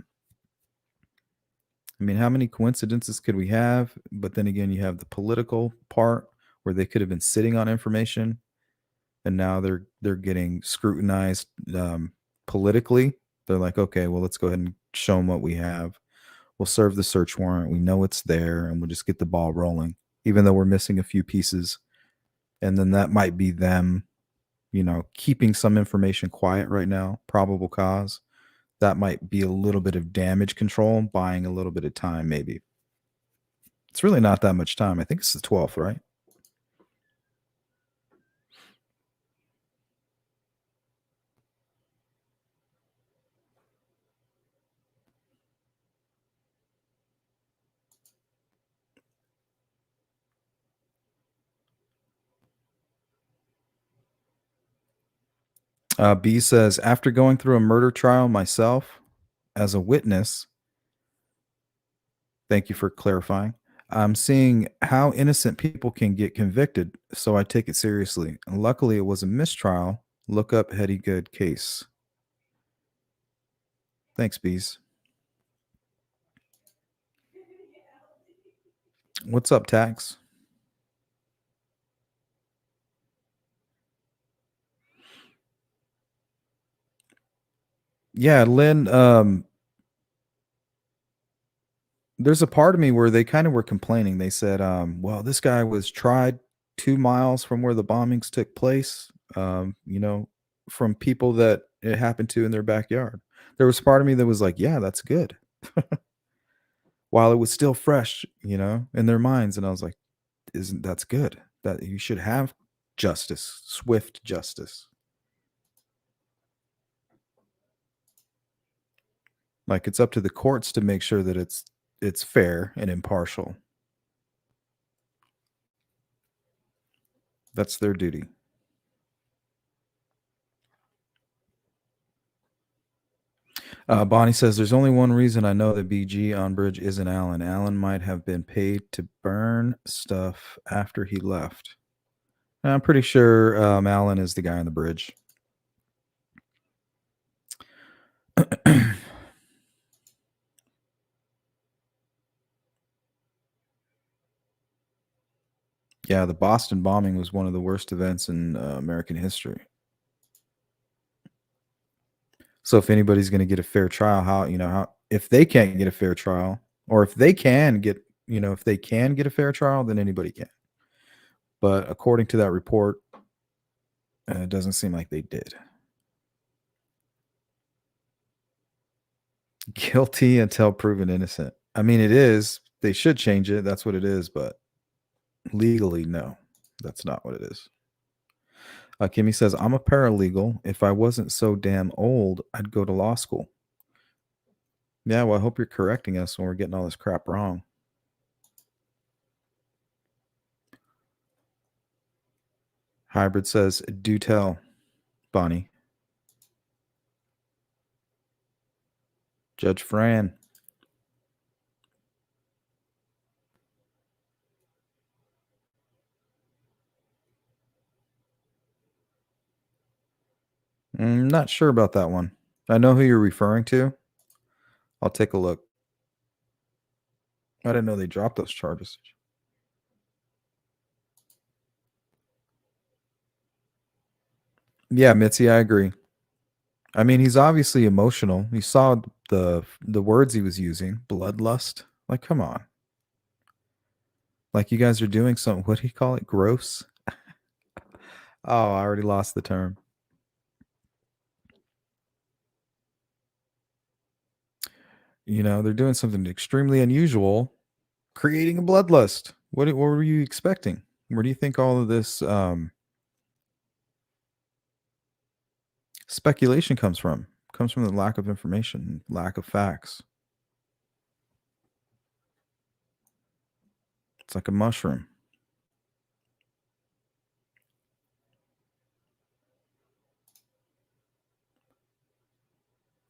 I mean, how many coincidences could we have? But then again, you have the political part where they could have been sitting on information, and now they're getting scrutinized politically. They're like, okay, well, let's go ahead and show them what we have. We'll serve the search warrant. We know it's there, and we'll just get the ball rolling, even though we're missing a few pieces. And then that might be them, keeping some information quiet right now, probable cause. That might be a little bit of damage control, buying a little bit of time, maybe. It's really not that much time. I think it's the 12th, right? B says, after going through a murder trial myself as a witness, thank you for clarifying. I'm seeing how innocent people can get convicted, so I take it seriously. And luckily, it was a mistrial. Look up Hetty Good case. Thanks, Bees. What's up, Tax? Yeah, Lynn, there's a part of me where they kind of were complaining. They said, well, this guy was tried 2 miles from where the bombings took place, from people that it happened to in their backyard. There was part of me that was like, yeah, that's good. While it was still fresh, in their minds. And I was like, that's good. That you should have justice, swift justice. Like it's up to the courts to make sure that it's fair and impartial. That's their duty. Bonnie says, there's only one reason I know that BG on bridge isn't Alan. Alan might have been paid to burn stuff after he left. I'm pretty sure Alan is the guy on the bridge. Yeah, the Boston bombing was one of the worst events in American history. So if anybody's going to get a fair trial, if they can't get a fair trial, or if they can get a fair trial, then anybody can. But according to that report, it doesn't seem like they did. Guilty until proven innocent. I mean, it is. They should change it. That's what it is. But legally, no, that's not what it is. Kimmy says, I'm a paralegal. If I wasn't so damn old, I'd go to law school. Yeah, well, I hope you're correcting us when we're getting all this crap wrong. Hybrid says, do tell, Bonnie. Judge Fran. I'm not sure about that one. I know who you're referring to. I'll take a look. I didn't know they dropped those charges. Yeah, Mitzi, I agree. I mean, he's obviously emotional. You saw the words he was using, bloodlust. Like, come on. Like you guys are doing something. What do you call it? Gross? Oh, I already lost the term. They're doing something extremely unusual, creating a bloodlust. What were you expecting? Where do you think all of this speculation comes from? It comes from the lack of information, lack of facts. It's like a mushroom.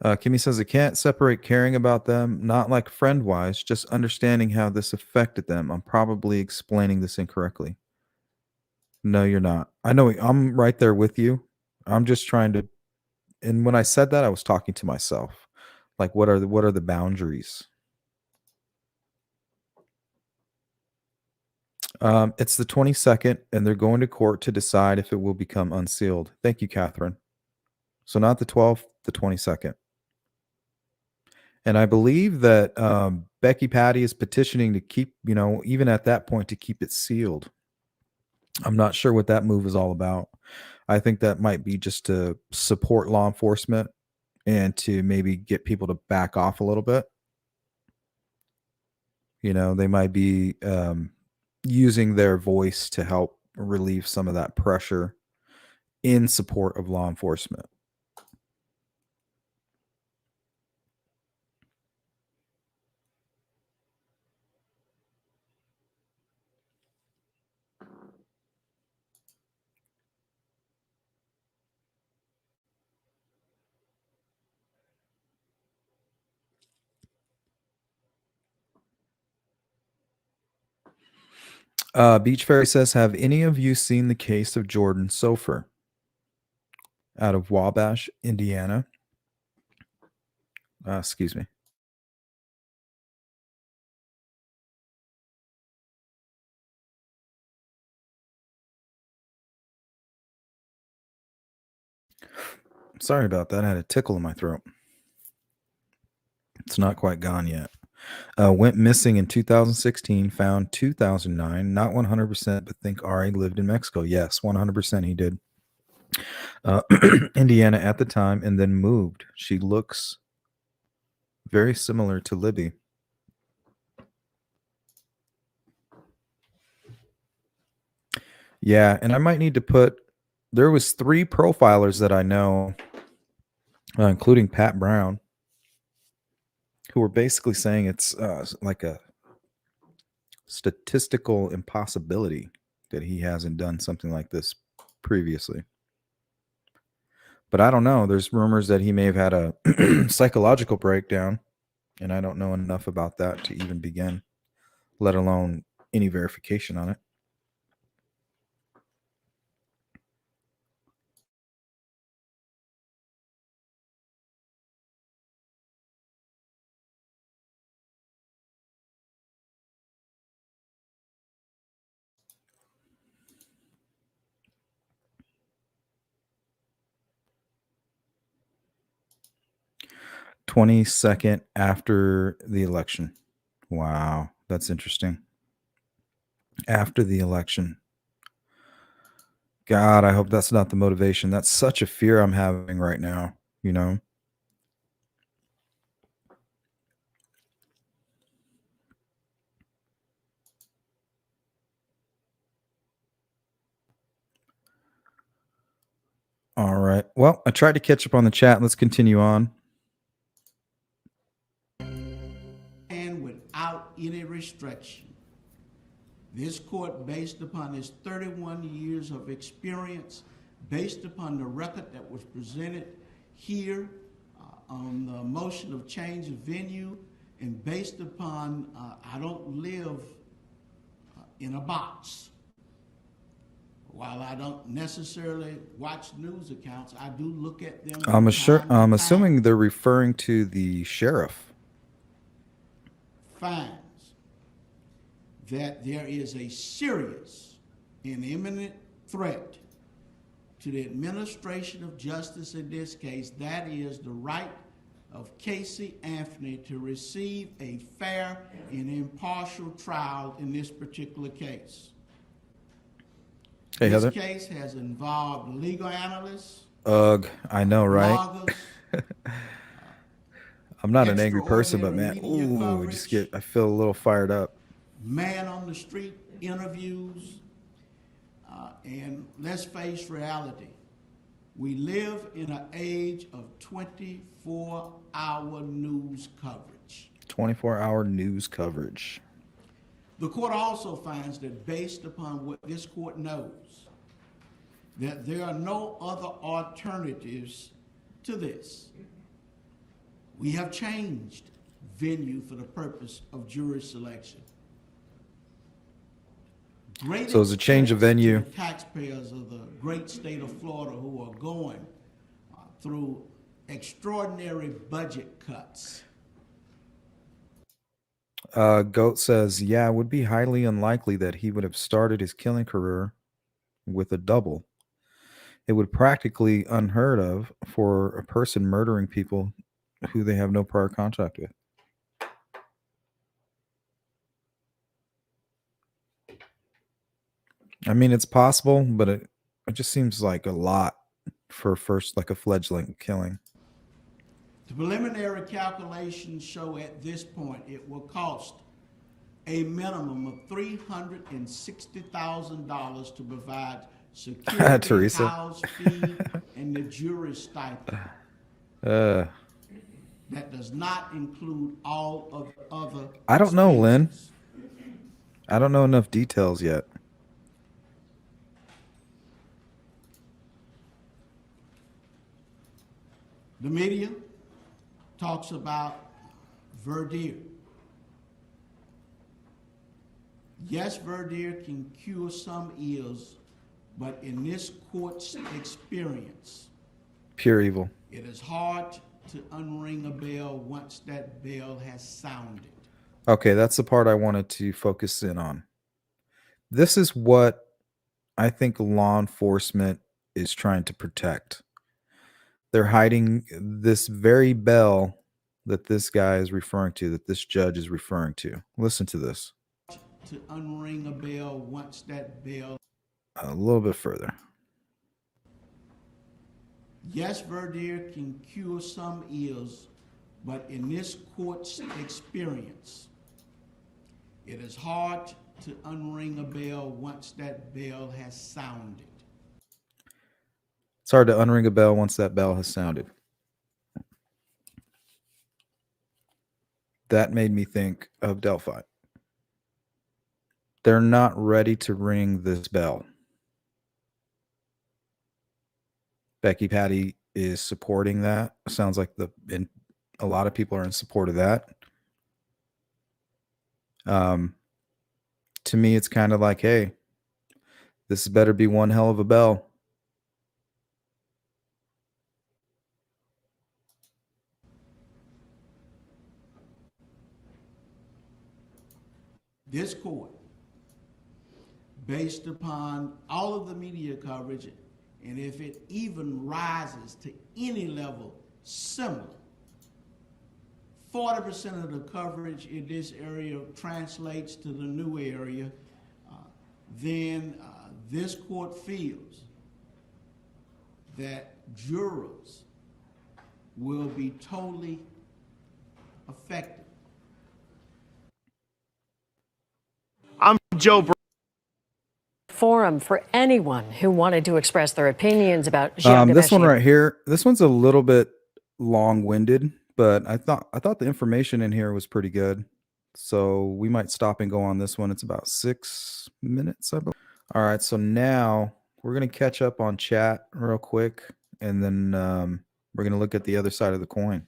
Kimmy says, I can't separate caring about them, not like friend-wise, just understanding how this affected them. I'm probably explaining this incorrectly. No, you're not. I know I'm right there with you. I'm just trying to, and when I said that, I was talking to myself. Like, what are the boundaries? It's the 22nd, and they're going to court to decide if it will become unsealed. Thank you, Catherine. So not the 12th, the 22nd. And I believe that Becky Patty is petitioning to keep, even at that point, to keep it sealed. I'm not sure what that move is all about. I think that might be just to support law enforcement and to maybe get people to back off a little bit. They might be using their voice to help relieve some of that pressure in support of law enforcement. Beach Fairy says, have any of you seen the case of Jordan Sofer out of Wabash, Indiana? Excuse me. Sorry about that. I had a tickle in my throat. It's not quite gone yet. Went missing in 2016, found 2009, not 100%, but think Ari lived in Mexico. Yes, 100% he did. Indiana at the time, and then moved. She looks very similar to Libby. Yeah, and I might need to put, there was 3 profilers that I know, including Pat Brown, who were basically saying it's like a statistical impossibility that he hasn't done something like this previously. But I don't know. There's rumors that he may have had a psychological breakdown, and I don't know enough about that to even begin, let alone any verification on it. "22nd after the election." Wow, that's interesting. After the election. God, I hope that's not the motivation. That's such a fear I'm having right now, you know? All right. Well, I tried to catch up on the chat. Let's continue on. And without any restriction. This court, based upon its 31 years of experience, based upon the record that was presented here on the motion of change of venue, and based upon I don't live in a box. While I don't necessarily watch news accounts, I do look at them. I'm assuming they're referring to the sheriff. Finds that there is a serious and imminent threat to the administration of justice in this case. That is the right of Casey Anthony to receive a fair and impartial trial in this particular case. Hey, this Heather. Case has involved legal analysts. Ugh, I know, right? Bloggers, I'm not an angry person, but man, ooh, I feel a little fired up. Man on the street interviews, and let's face reality. We live in an age of 24-hour news coverage. 24-hour news coverage. The court also finds that based upon what this court knows, that there are no other alternatives to this. We have changed venue for the purpose of jury selection. So it's a change of venue. The taxpayers of the great state of Florida who are going through extraordinary budget cuts. Goat says, yeah, it would be highly unlikely that he would have started his killing career with a double. It would practically unheard of for a person murdering people who they have no prior contact with. I mean, it's possible, but it just seems like a lot for first, like a fledgling killing. The preliminary calculations show at this point it will cost a minimum of $360,000 to provide security, Teresa. house, feed, and the jury stipend. That does not include all of the other. I don't know, Lynn. I don't know enough details yet. The media talks about Verdier. Yes, verdict can cure some ills, but in this court's experience, Pure evil. it is hard to unring a bell once that bell has sounded. Okay, that's the part I wanted to focus in on. This is what I think law enforcement is trying to protect. They're hiding this very bell that this guy is referring to, that this judge is referring to. Listen to this. To unring a bell once that bell. A little bit further. Yes, verdict can cure some ills, but in this court's experience, it is hard to unring a bell once that bell has sounded. It's hard to unring a bell once that bell has sounded. That made me think of Delphi. They're not ready to ring this bell. Becky Patty is supporting that. Sounds like a lot of people are in support of that. To me, it's kind of like, hey, this better be one hell of a bell. This court, based upon all of the media coverage, and if it even rises to any level similar, 40% of the coverage in this area translates to the new area, then this court feels that jurors will be totally affected. I'm Joe Forum for anyone who wanted to express their opinions about this one right here. This one's a little bit long-winded, but I thought the information in here was pretty good. So we might stop and go on this one. It's about 6 minutes, I believe. All right, so now we're gonna catch up on chat real quick, and then we're gonna look at the other side of the coin.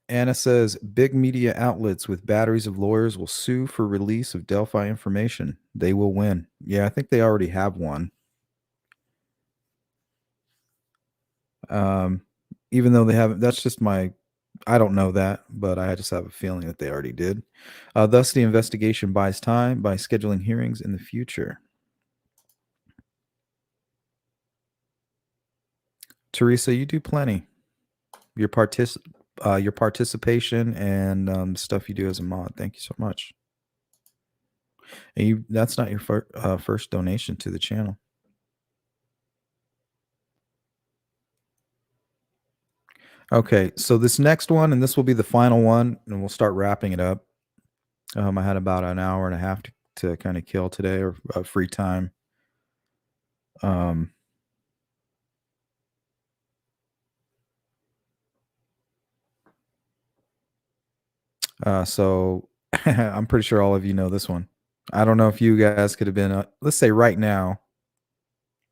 Anna says, big media outlets with batteries of lawyers will sue for release of Delphi information. They will win. Yeah, I think they already have one. Even though they haven't, that's just I don't know that, but I just have a feeling that they already did. Thus, the investigation buys time by scheduling hearings in the future. Teresa, you do plenty. Your participation and stuff you do as a mod. Thank you so much. And that's not your first donation to the channel. Okay, so this next one, and this will be the final one, and we'll start wrapping it up. I had about an hour and a half to kind of kill today, or free time. So I'm pretty sure all of you know this one. I don't know if you guys could have been, let's say right now,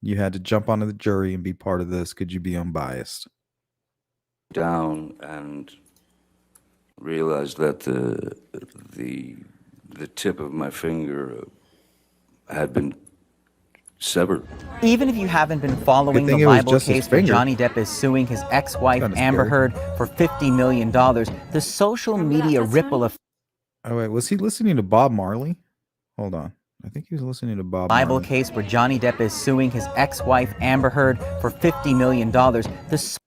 you had to jump onto the jury and be part of this. Could you be unbiased? Down and realized that the tip of my finger had been severed. Even if you haven't been following the libel case where Johnny Depp is suing his ex-wife Amber Heard for $50 million, the social media ripple effect. Oh wait, was he listening to Bob Marley? Hold on. I think he was listening to Bob libel Marley. Case where Johnny Depp is suing his ex-wife Amber Heard for $50 million. The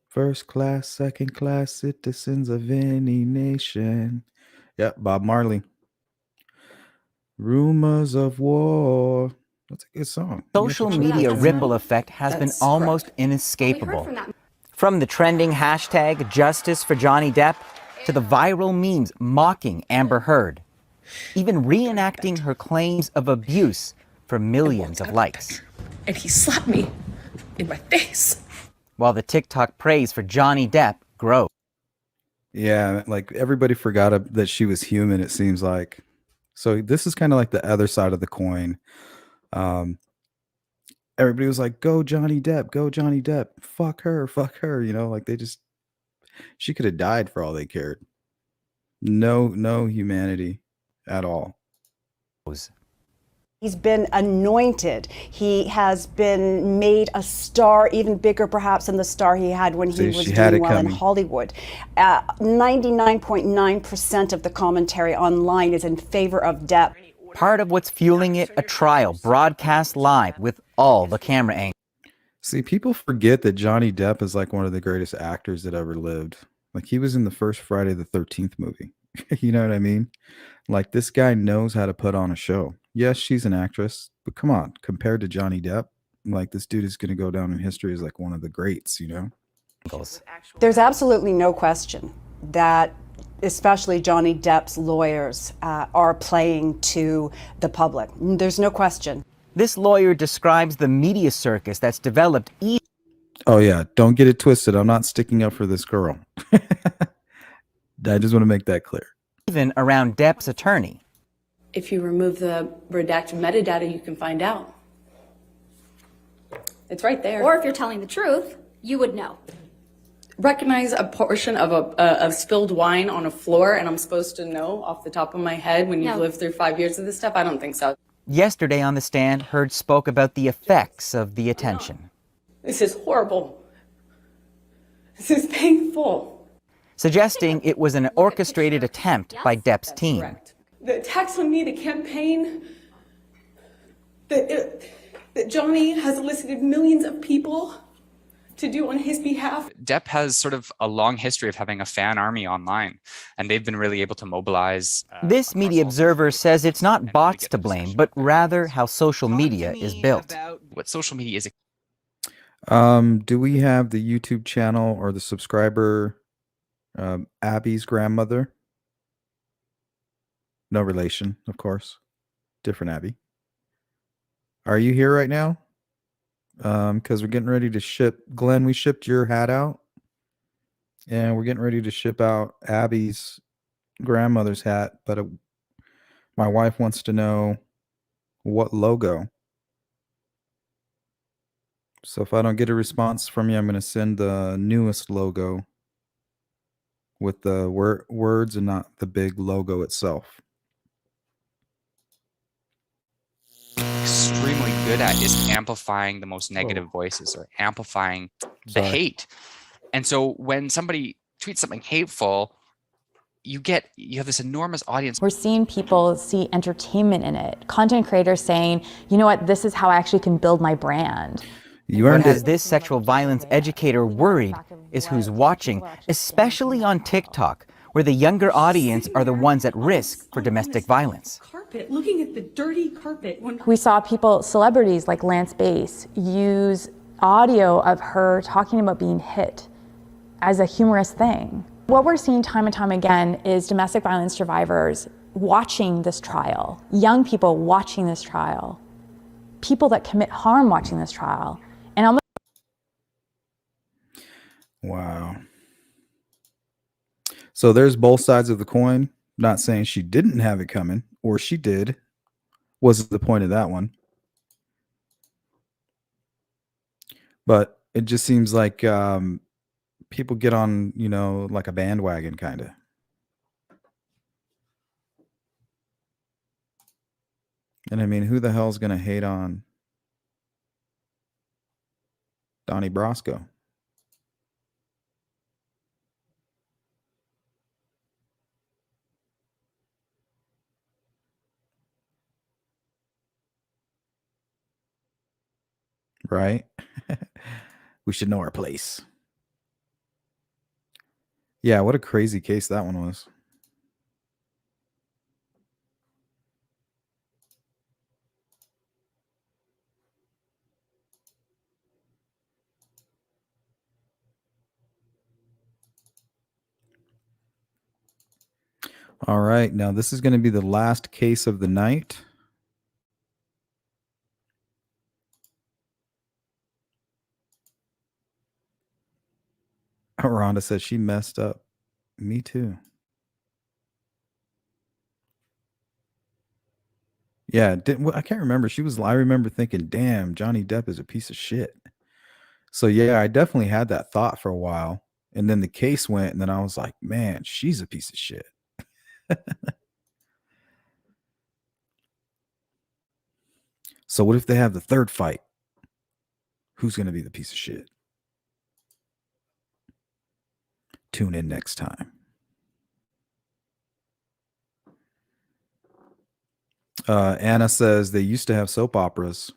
first class, second class citizens of any nation. Yep, Bob Marley. Rumors of war. That's a good song. Social media ripple effect has been almost inescapable. From the trending hashtag Justice for Johnny Depp to the viral memes mocking Amber Heard, even reenacting her claims of abuse for millions of likes. And he slapped me in my face. While the TikTok praise for Johnny Depp grows. Yeah, like everybody forgot that she was human, it seems like. So this is kind of like the other side of the coin. Everybody was like, go Johnny Depp, fuck her, you know, like they just, She could have died for all they cared. No humanity at all. He's been anointed. He has been made a star, even bigger perhaps than the star he had when he was doing well in Hollywood. 99.9% of the commentary online is in favor of Depp. Part of what's fueling it, a trial broadcast live with all the camera angles. See, people forget that Johnny Depp is like one of the greatest actors that ever lived. Like, he was in the first Friday the 13th movie. You know what I mean? Like, this guy knows how to put on a show. Yes, she's an actress, but come on, compared to Johnny Depp, like, this dude is going to go down in history as like one of the greats, you know? There's absolutely no question that especially Johnny Depp's lawyers are playing to the public. There's no question. This lawyer describes the media circus that's developed. Oh yeah, don't get it twisted. I'm not sticking up for this girl. I just want to make that clear. Even around Depp's attorney. If you remove the redacted metadata, you can find out. It's right there. Or if you're telling the truth, you would know. Recognize a portion of spilled wine on a floor, and I'm supposed to know off the top of my head when you've lived through 5 years of this stuff? I don't think so. Yesterday on the stand, Heard spoke about the effects of the attention. This is horrible. This is painful. Suggesting it was an orchestrated attempt by Depp's team. Correct. The attacks on me, the campaign, that Johnny has elicited millions of people to do on his behalf. Depp has sort of a long history of having a fan army online, and they've been really able to mobilize. This media observer says it's not bots to blame, but rather how social media is built. What social media is. Do we have the YouTube channel or the subscriber, Abby's grandmother? No relation, of course. Different Abby. Are you here right now? Because we're getting ready to ship. Glenn, we shipped your hat out. And we're getting ready to ship out Abby's grandmother's hat. But my wife wants to know what logo. So if I don't get a response from you, I'm going to send the newest logo with the words and not the big logo itself. Extremely good at is amplifying the most negative voices or amplifying the hate. And so when somebody tweets something hateful, you have this enormous audience. We're seeing people see entertainment in it. Content creators saying, you know what, this is how I actually can build my brand. What has this sexual violence educator worried is who's watching, especially on TikTok, where the younger audience are the ones at risk for domestic violence. Looking at the dirty carpet. We saw people, celebrities like Lance Bass, use audio of her talking about being hit as a humorous thing. What we're seeing time and time again is domestic violence survivors watching this trial, young people watching this trial, people that commit harm watching this trial. And almost wow. So there's both sides of the coin. Not saying she didn't have it coming, or she did. Wasn't the point of that one. But it just seems like people get on, like a bandwagon kind of. And I mean, who the hell's going to hate on Donnie Brasco? Right? We should know our place. Yeah, what a crazy case that one was. All right, now this is going to be the last case of the night. Rhonda says she messed up. Me too. Yeah, I can't remember. I remember thinking, damn, Johnny Depp is a piece of shit. So yeah, I definitely had that thought for a while. And then the case went, and then I was like, man, she's a piece of shit. So what if they have the third fight? Who's going to be the piece of shit? Tune in next time. Anna says they used to have soap operas,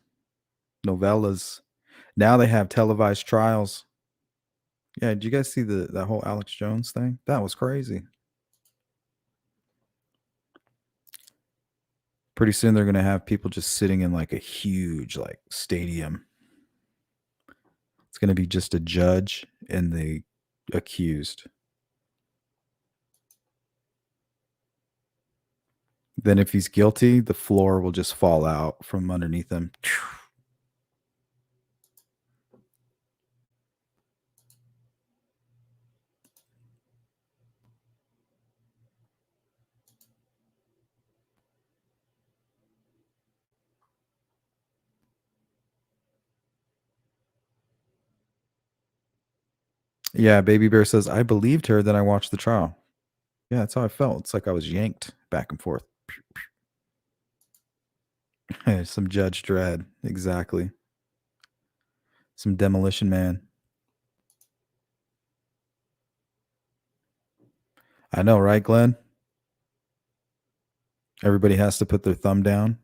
novellas. Now they have televised trials. Yeah, did you guys see that whole Alex Jones thing? That was crazy. Pretty soon they're going to have people just sitting in like a huge like stadium. It's going to be just a judge and the accused. Then if he's guilty, the floor will just fall out from underneath him. Yeah, Baby Bear says, I believed her, then I watched the trial. Yeah, that's how I felt. It's like I was yanked back and forth. Some Judge Dredd. Exactly. Some Demolition Man. I know, right, Glenn? Everybody has to put their thumb down.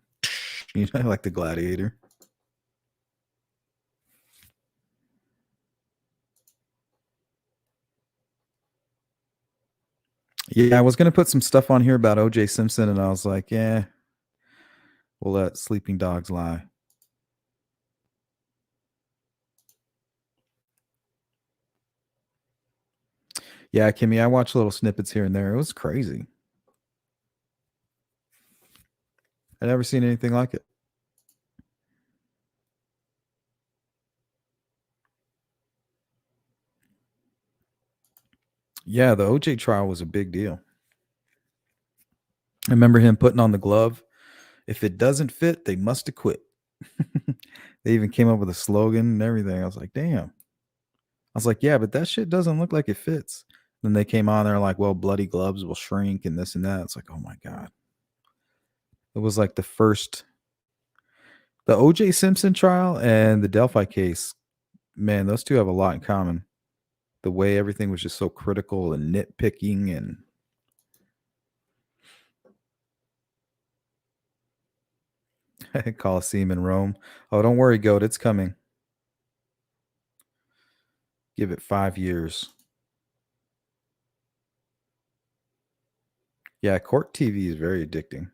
You know, like the Gladiator. Yeah, I was going to put some stuff on here about O.J. Simpson, and I was like, yeah, we'll let sleeping dogs lie. Yeah, Kimmy, I watched little snippets here and there. It was crazy. I'd never seen anything like it. Yeah, the OJ trial was a big deal. I remember him putting on the glove. If it doesn't fit, they must have quit. They even came up with a slogan and everything. I was like, damn. I was like, yeah, but that shit doesn't look like it fits. Then they came on there like, well, bloody gloves will shrink and this and that. It's like, oh my God. It was like the OJ Simpson trial and the Delphi case. Man, those two have a lot in common. The way everything was just so critical and nitpicking and Colosseum in Rome. Oh, don't worry, Goat. It's coming. Give it 5 years. Yeah, court TV is very addicting.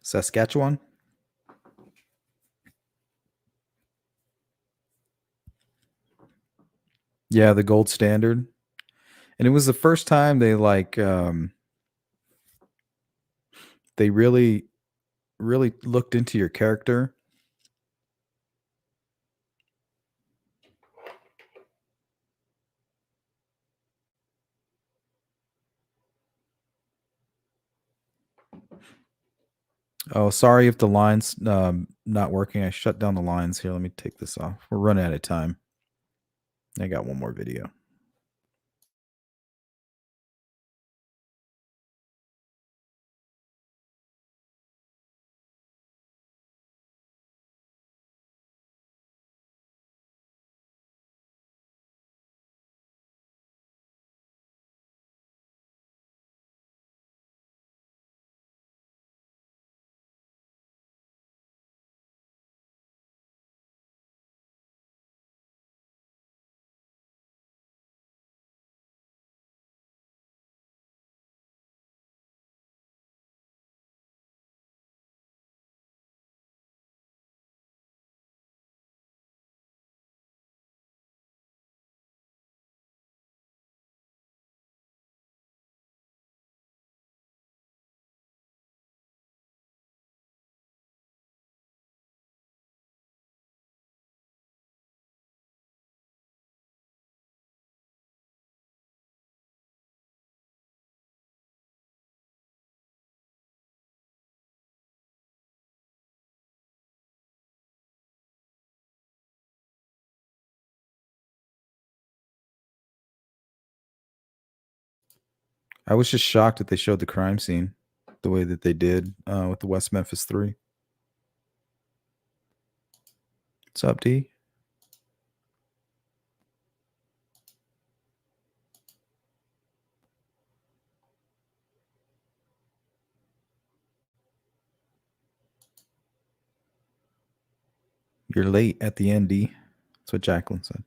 Saskatchewan? Yeah, the gold standard. And it was the first time they they really looked into your character. Oh, sorry if the line's not working. I shut down the lines here. Let me take this off. We're running out of time. I got one more video. I was just shocked that they showed the crime scene the way that they did with the West Memphis 3. What's up, D? You're late at the end, D. That's what Jacqueline said.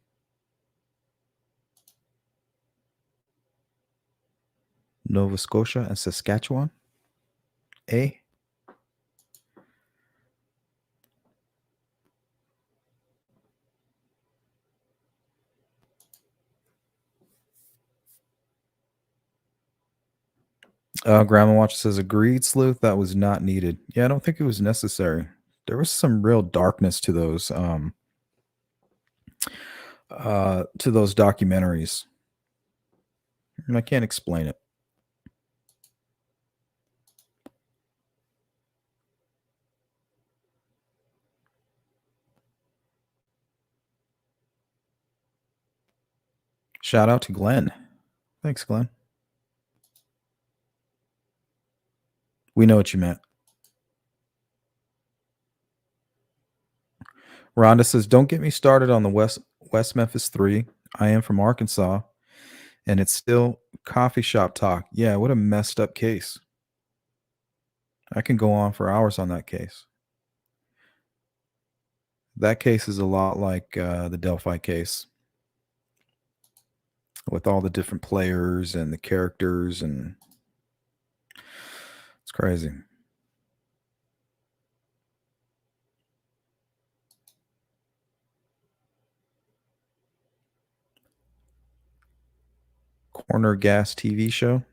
Nova Scotia and Saskatchewan. A. Grandma Watch says, agreed, Sleuth. That was not needed. Yeah, I don't think it was necessary. There was some real darkness to those documentaries. And I can't explain it. Shout out to Glenn. Thanks, Glenn. We know what you meant. Rhonda says, don't get me started on the West Memphis 3. I am from Arkansas, and it's still coffee shop talk. Yeah, what a messed up case. I can go on for hours on that case. That case is a lot like the Delphi case, with all the different players and the characters, and it's crazy. Corner Gas TV show.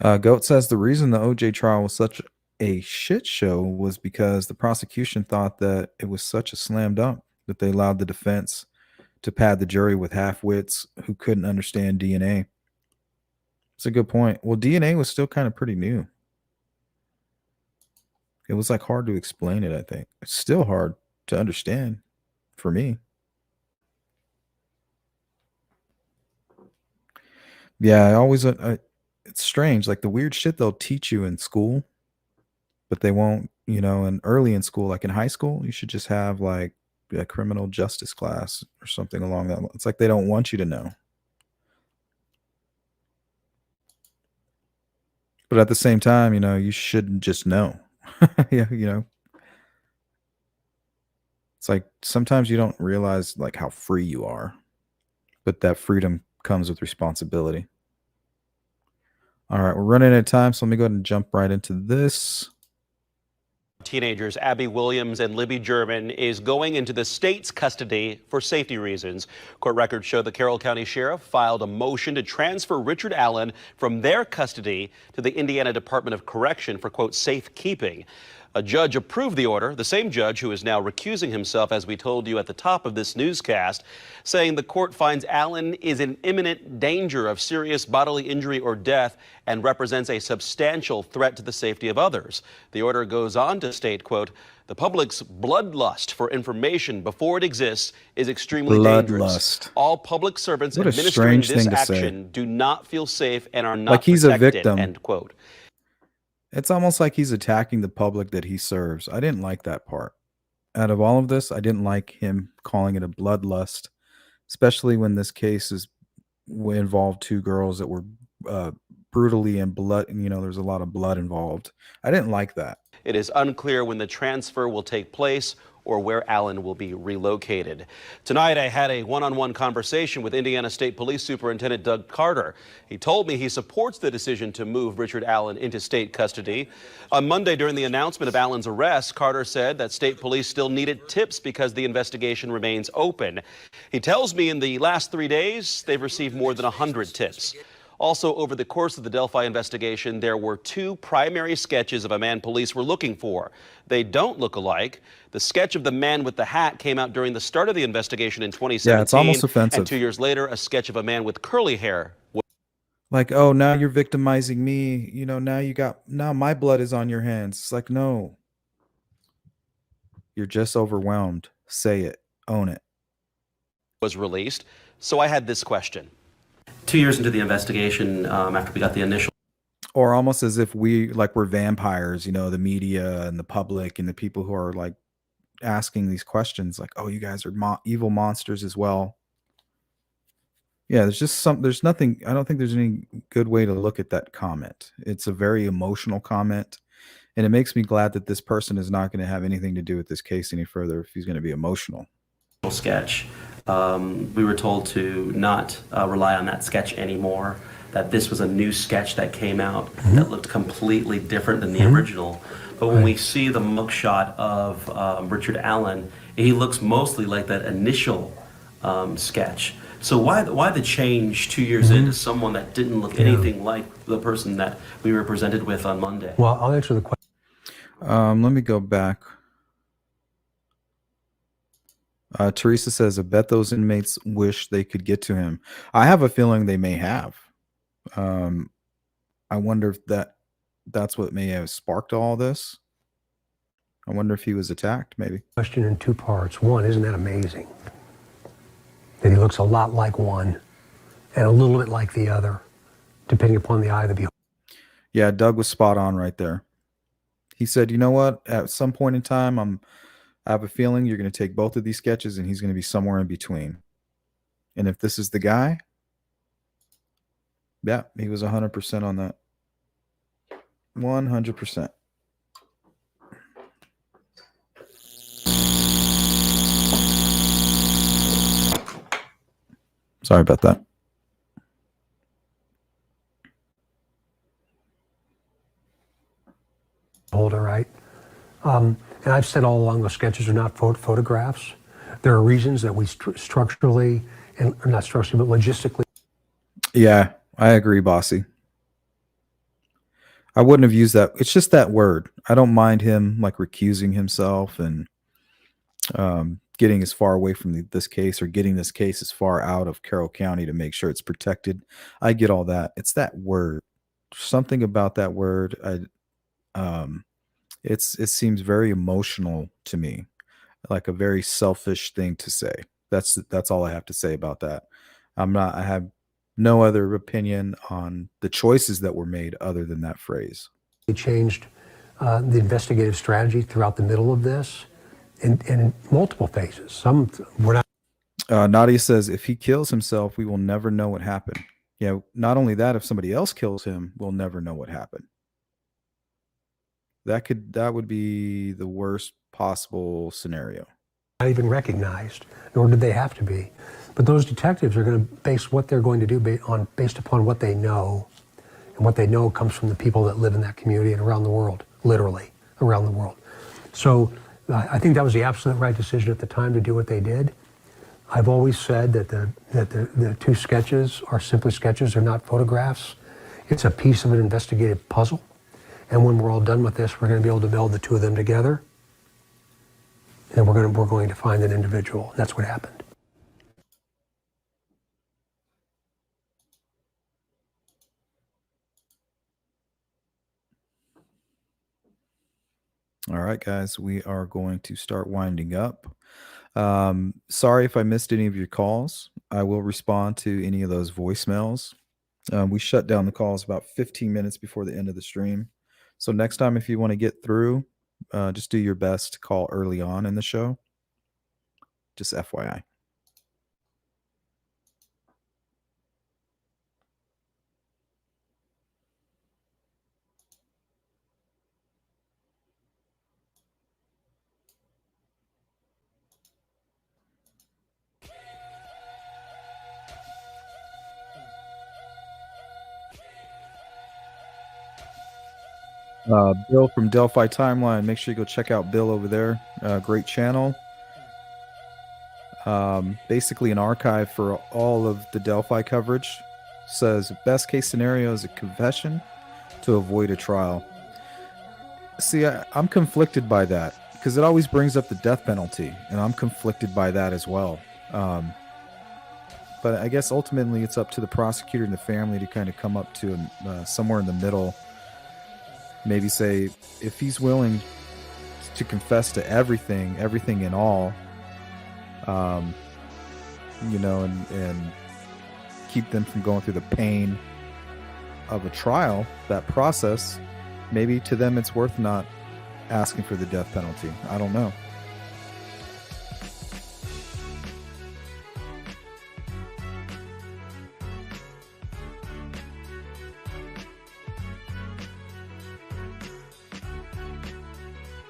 Goat says the reason the OJ trial was such a shit show was because the prosecution thought that it was such a slam dunk that they allowed the defense to pad the jury with half-wits who couldn't understand DNA. It's a good point. Well, DNA was still kind of pretty new. It was like hard to explain it, I think. It's still hard to understand for me. Yeah, I always it's strange, like the weird shit they'll teach you in school, but they won't, and early in school, like in high school, you should just have like a criminal justice class or something along that line. It's like they don't want you to know. But at the same time, you shouldn't just know. Yeah, It's like sometimes you don't realize like how free you are, but that freedom comes with responsibility. All right, we're running out of time, so let me go ahead and jump right into this. Teenagers Abby Williams and Libby German is going into the state's custody for safety reasons. Court records show the Carroll County Sheriff filed a motion to transfer Richard Allen from their custody to the Indiana Department of Correction for, quote, safekeeping. A judge approved the order, the same judge who is now recusing himself, as we told you at the top of this newscast, saying the court finds Allen is in imminent danger of serious bodily injury or death and represents a substantial threat to the safety of others. The order goes on to state, quote, the public's bloodlust for information before it exists is extremely dangerous. All public servants administering this action do not feel safe and are not like he's protected, a victim. End quote. It's almost like he's attacking the public that he serves. I didn't like that part. Out of all of this, I didn't like him calling it a bloodlust, especially when this case involved two girls that were brutally and blood. There's a lot of blood involved. I didn't like that. It is unclear when the transfer will take place or where Allen will be relocated. Tonight, I had a one-on-one conversation with Indiana State Police Superintendent Doug Carter. He told me he supports the decision to move Richard Allen into state custody. On Monday, during the announcement of Allen's arrest, Carter said that state police still needed tips because the investigation remains open. He tells me in the last 3 days, they've received more than 100 tips. Also, over the course of the Delphi investigation, there were two primary sketches of a man police were looking for. They don't look alike. The sketch of the man with the hat came out during the start of the investigation in 2017. Yeah, it's almost offensive. And 2 years later, a sketch of a man with curly hair. Like, oh, now you're victimizing me. Now my blood is on your hands. It's like, no. You're just overwhelmed. Say it. Own it. Was released. So I had this question. 2 years into the investigation, after we got the initial, Or almost as if we're vampires, the media and the public and the people who are like asking these questions, like, oh, you guys are evil monsters as well. Yeah, there's nothing, I don't think there's any good way to look at that comment. It's a very emotional comment, and it makes me glad that this person is not going to have anything to do with this case any further if he's going to be emotional. sketch, we were told to not rely on that sketch anymore, that this was a new sketch that came out that looked completely different than the original. But when we see the mugshot of Richard Allen, he looks mostly like that initial sketch. So why the change 2 years into someone that didn't look anything like the person that we were presented with on Monday? Well, I'll answer the question. Let me go back. Teresa says, I bet those inmates wish they could get to him. I have a feeling they may have. I wonder if that's what may have sparked all this. I wonder if he was attacked, maybe. Question in two parts. One, isn't that amazing? That he looks a lot like one and a little bit like the other, depending upon the eye of the beholder. Yeah, Doug was spot on right there. He said, you know what? At some point in time, I have a feeling you're going to take both of these sketches and he's going to be somewhere in between. And if this is the guy, yeah, he was 100% on that. 100%. Sorry about that. Holder, right? And I've said all along those sketches are not photographs. There are reasons that we structurally, and not structurally, but logistically. Yeah, I agree, Bossy. I wouldn't have used that. It's just that word. I don't mind him like recusing himself and getting as far away from this case, or getting this case as far out of Carroll County to make sure it's protected. I get all that. It's that word. Something about that word. It seems very emotional to me, like a very selfish thing to say. That's all I have to say about that. I have no other opinion on the choices that were made other than that phrase. We changed the investigative strategy throughout the middle of this in multiple phases. Some were not. Nadia says, if he kills himself, we will never know what happened. Yeah, not only that, if somebody else kills him, we'll never know what happened. That would be the worst possible scenario. Not even recognized, nor did they have to be. But those detectives are going to base what they're going to do based upon what they know, and what they know comes from the people that live in that community and around the world, literally around the world. So I think that was the absolute right decision at the time to do what they did. I've always said that the two sketches are simply sketches; they're not photographs. It's a piece of an investigative puzzle. And when we're all done with this, we're going to be able to meld the two of them together, and we're going to find an individual. That's what happened. All right, guys, we are going to start winding up. Sorry if I missed any of your calls. I will respond to any of those voicemails. We shut down the calls about 15 minutes before the end of the stream. So next time, if you want to get through, just do your best to call early on in the show. Just FYI. Bill from Delphi Timeline. Make sure you go check out Bill over there. Great channel. Basically an archive for all of the Delphi coverage. Says best case scenario is a confession to avoid a trial. See, I'm conflicted by that because it always brings up the death penalty, and I'm conflicted by that as well. But I guess ultimately it's up to the prosecutor and the family to kind of come up to somewhere in the middle. Maybe say, if he's willing to confess to everything in all, you know, and keep them from going through the pain of a trial, that process, maybe to them it's worth not asking for the death penalty. I don't know.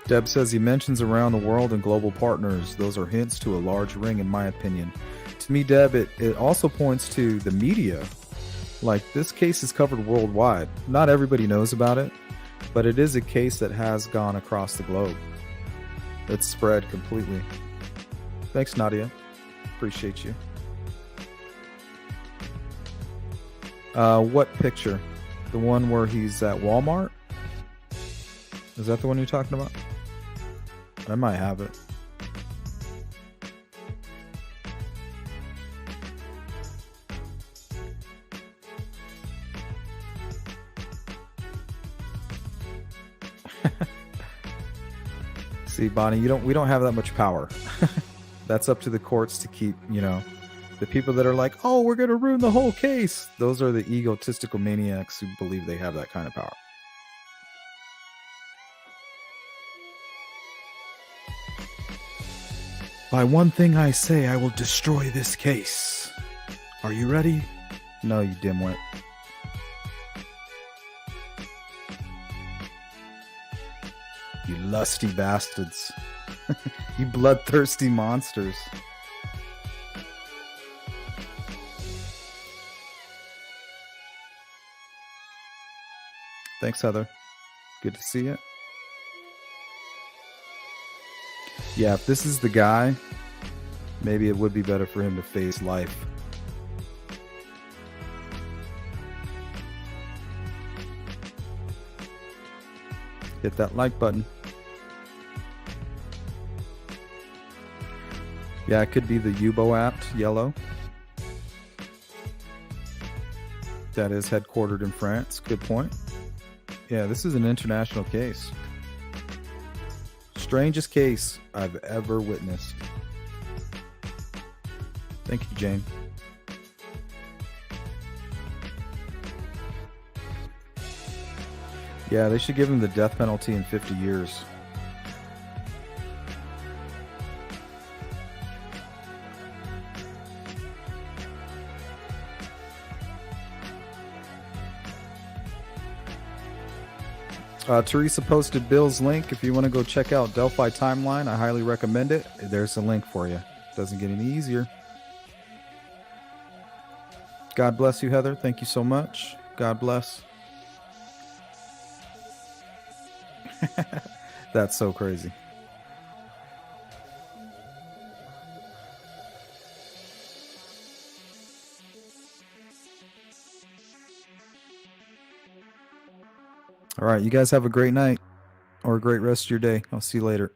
Deb says he mentions around the world and global partners. Those are hints to a large ring, in my opinion. To me, Deb, it also points to the media. Like, this case is covered worldwide. Not everybody knows about it, but it is a case that has gone across the globe. It's spread completely. Thanks, Nadia. Appreciate you. What picture? The one where he's at Walmart? Is that the one you're talking about? I might have it. See, Bonnie, we don't have that much power. That's up to the courts to keep, you know, the people that are like, oh, we're going to ruin the whole case. Those are the egotistical maniacs who believe they have that kind of power. By one thing I say, I will destroy this case. Are you ready? No, you dimwit. You lusty bastards. You bloodthirsty monsters. Thanks, Heather. Good to see you. Yeah, if this is the guy, maybe it would be better for him to face life. Hit that like button. Yeah, it could be the Yubo app, yellow. That is headquartered in France. Good point. Yeah, this is an international case. Strangest case I've ever witnessed. Thank you, Jane. Yeah, they should give him the death penalty in 50 years. Teresa posted Bill's link. If you want to go check out Delphi Timeline, I highly recommend it. There's a link for you. Doesn't get any easier. God bless you, Heather. Thank you so much. God bless. That's so crazy. All right, you guys have a great night or a great rest of your day. I'll see you later.